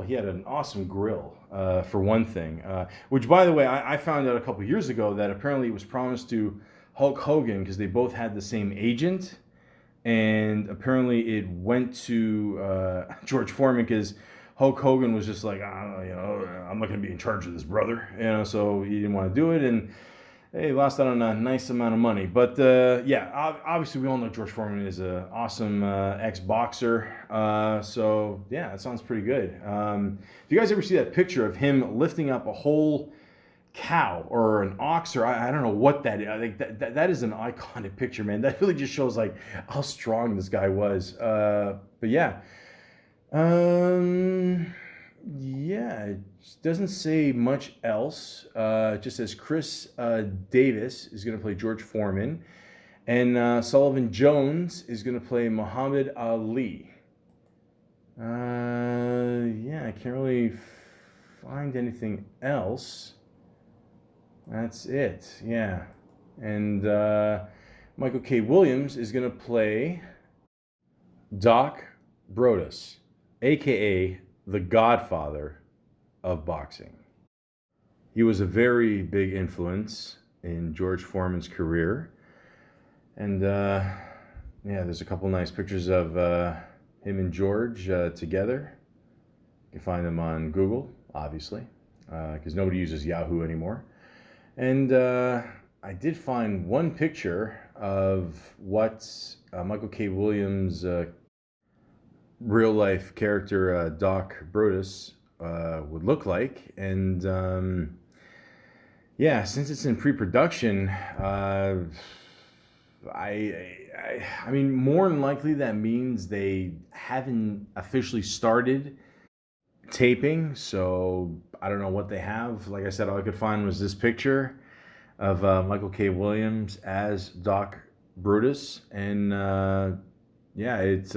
he had an awesome grill, for one thing. Which, by the way, I found out a couple years ago that apparently it was promised to Hulk Hogan because they both had the same agent. And apparently it went to George Foreman because Hulk Hogan was just like, I'm not going to be in charge of this, brother. So he didn't want to do it. And he lost out on a nice amount of money. But obviously we all know George Foreman is an awesome ex-boxer. So yeah, that sounds pretty good. If you guys ever see that picture of him lifting up a whole cow or an ox, or I don't know what that is. I think that is an iconic picture, man. That really just shows like how strong this guy was. But yeah. Yeah, it doesn't say much else. It just says Chris Davis is going to play George Foreman, and Sullivan Jones is going to play Muhammad Ali. Yeah, I can't really find anything else. That's it, yeah. And Michael K. Williams is going to play Doc Brodus, a.k.a. the Godfather of boxing. He was a very big influence in George Foreman's career. And yeah, there's a couple nice pictures of him and George together. You can find them on Google, obviously, because nobody uses Yahoo anymore. And I did find one picture of what Michael K. Williams' real life character Doc Brodus would look like, and yeah, since it's in pre-production, I mean, more than likely that means they haven't officially started taping, so I don't know what they have. Like I said, all I could find was this picture of Michael K. Williams as Doc Brodus, and yeah, it's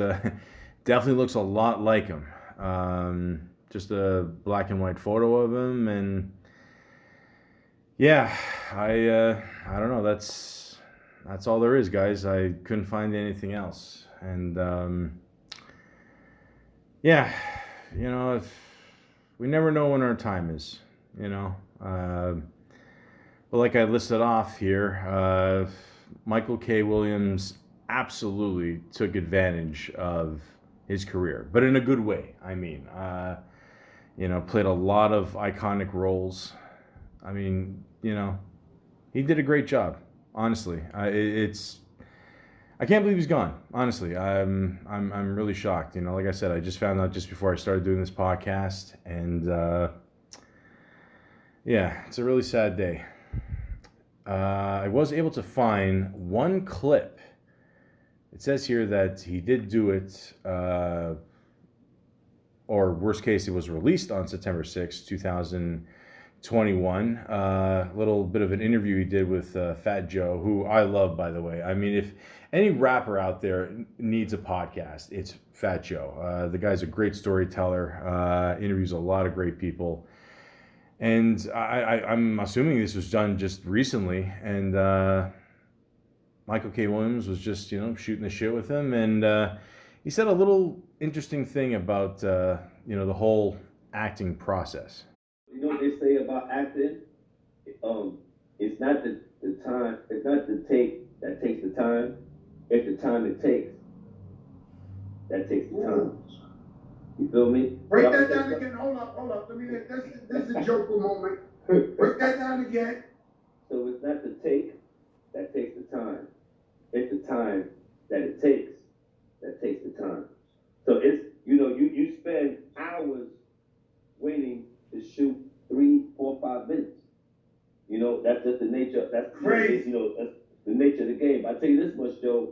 definitely looks a lot like him. Just a black and white photo of him, and yeah, I don't know. That's all there is, guys. I couldn't find anything else, and yeah, you know, we never know when our time is, you know. But like I listed off here, Michael K. Williams absolutely took advantage of his career, but in a good way. I mean, you know, played a lot of iconic roles. I mean, you know, he did a great job. Honestly, I can't believe he's gone. Honestly, I'm really shocked. You know, like I said, I just found out just before I started doing this podcast, and yeah, it's a really sad day. I was able to find one clip. It says here that he did do it, or worst case, it was released on September 6th, 2021. A little bit of an interview he did with Fat Joe, who I love, by the way. I mean, if any rapper out there needs a podcast, it's Fat Joe. The guy's a great storyteller, interviews a lot of great people. And I'm assuming this was done just recently, and Michael K. Williams was just, you know, shooting the shit with him, and he said a little interesting thing about, you know, the whole acting process. You know what they say about acting? It's not the time, it's not the take that takes the time, it's the time it takes that takes the time. You feel me? Break that down again. Hold up. Let me. This is a joker moment. Break that down again. So it's not the take that takes the time. It's the time that it takes that takes the time. So it's, you know, you spend hours waiting to shoot 3, 4, 5 minutes. You know, that's just the nature. That's Crazy. You know, that's the nature of the game. But I tell you this much, Joe.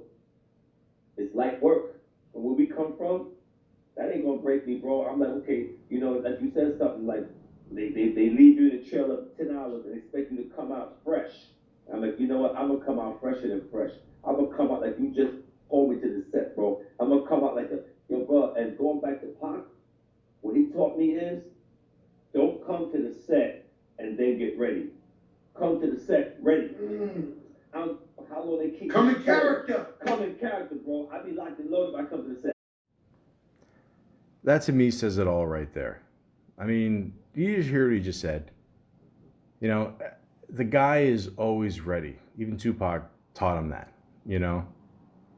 It's light work. And where we come from, that ain't gonna break me, bro. I'm like, okay, you know, like you said something like they leave you in the trailer 10 hours and expect you to come out fresh. I'm like, you know what? I'm gonna come out fresher than fresh. I'm gonna come out like you just pulled me to the set, bro. I'm gonna come out like yo, bro. And going back to Pac, what he taught me is, don't come to the set and then get ready. Come to the set ready. How long they keep Come in character. Come in character, bro. I be locked and loaded if I come to the set. That to me says it all right there. I mean, you just hear what he just said. You know, the guy is always ready. Even Tupac taught him that, you know.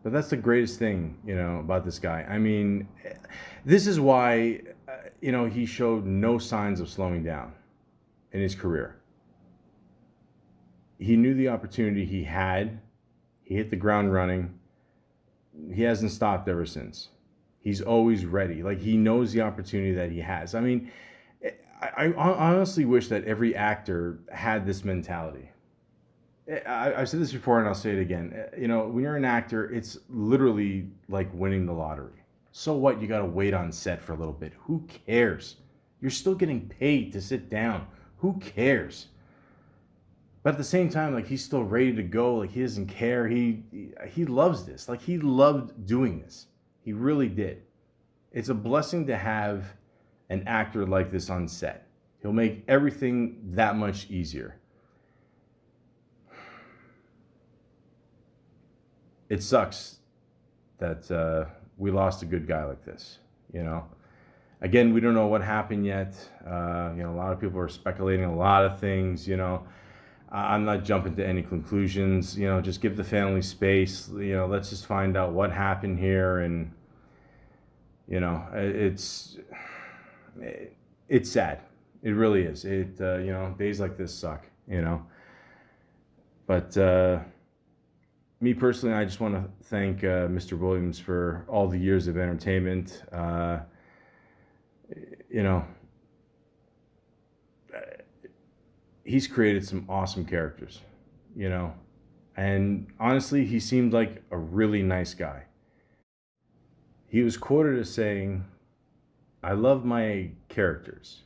But that's the greatest thing, you know, about this guy. I mean, this is why, you know, he showed no signs of slowing down in his career. He knew the opportunity he had. He hit the ground running. He hasn't stopped ever since. He's always ready. Like, he knows the opportunity that he has. I mean, I honestly wish that every actor had this mentality. I've said this before and I'll say it again. You know, when you're an actor, it's literally like winning the lottery. So what? You got to wait on set for a little bit. Who cares? You're still getting paid to sit down. Who cares? But at the same time, like, he's still ready to go. Like, he doesn't care. He loves this. Like, he loved doing this. He really did. It's a blessing to have an actor like this on set. He'll make everything that much easier. It sucks that we lost a good guy like this, you know. Again, we don't know what happened yet. You know, a lot of people are speculating a lot of things, you know. I'm not jumping to any conclusions, you know, just give the family space, you know, let's just find out what happened here. And, you know, it's sad. It really is. You know, days like this suck, you know. But me personally, I just want to thank Mr. Williams for all the years of entertainment. You know, he's created some awesome characters, you know, and honestly, he seemed like a really nice guy. He was quoted as saying, "I love my characters.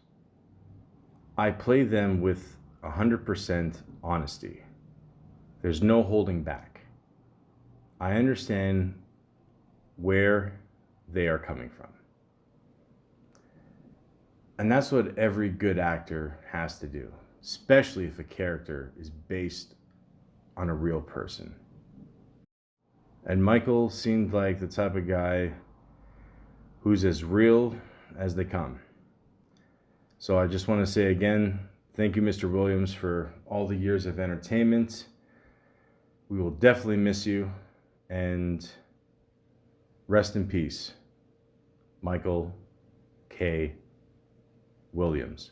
I play them with 100% honesty. There's no holding back. I understand where they are coming from." And that's what every good actor has to do, especially if a character is based on a real person. And Michael seemed like the type of guy who's as real as they come. So I just want to say again, thank you, Mr. Williams, for all the years of entertainment. We will definitely miss you, and rest in peace, Michael K. Williams.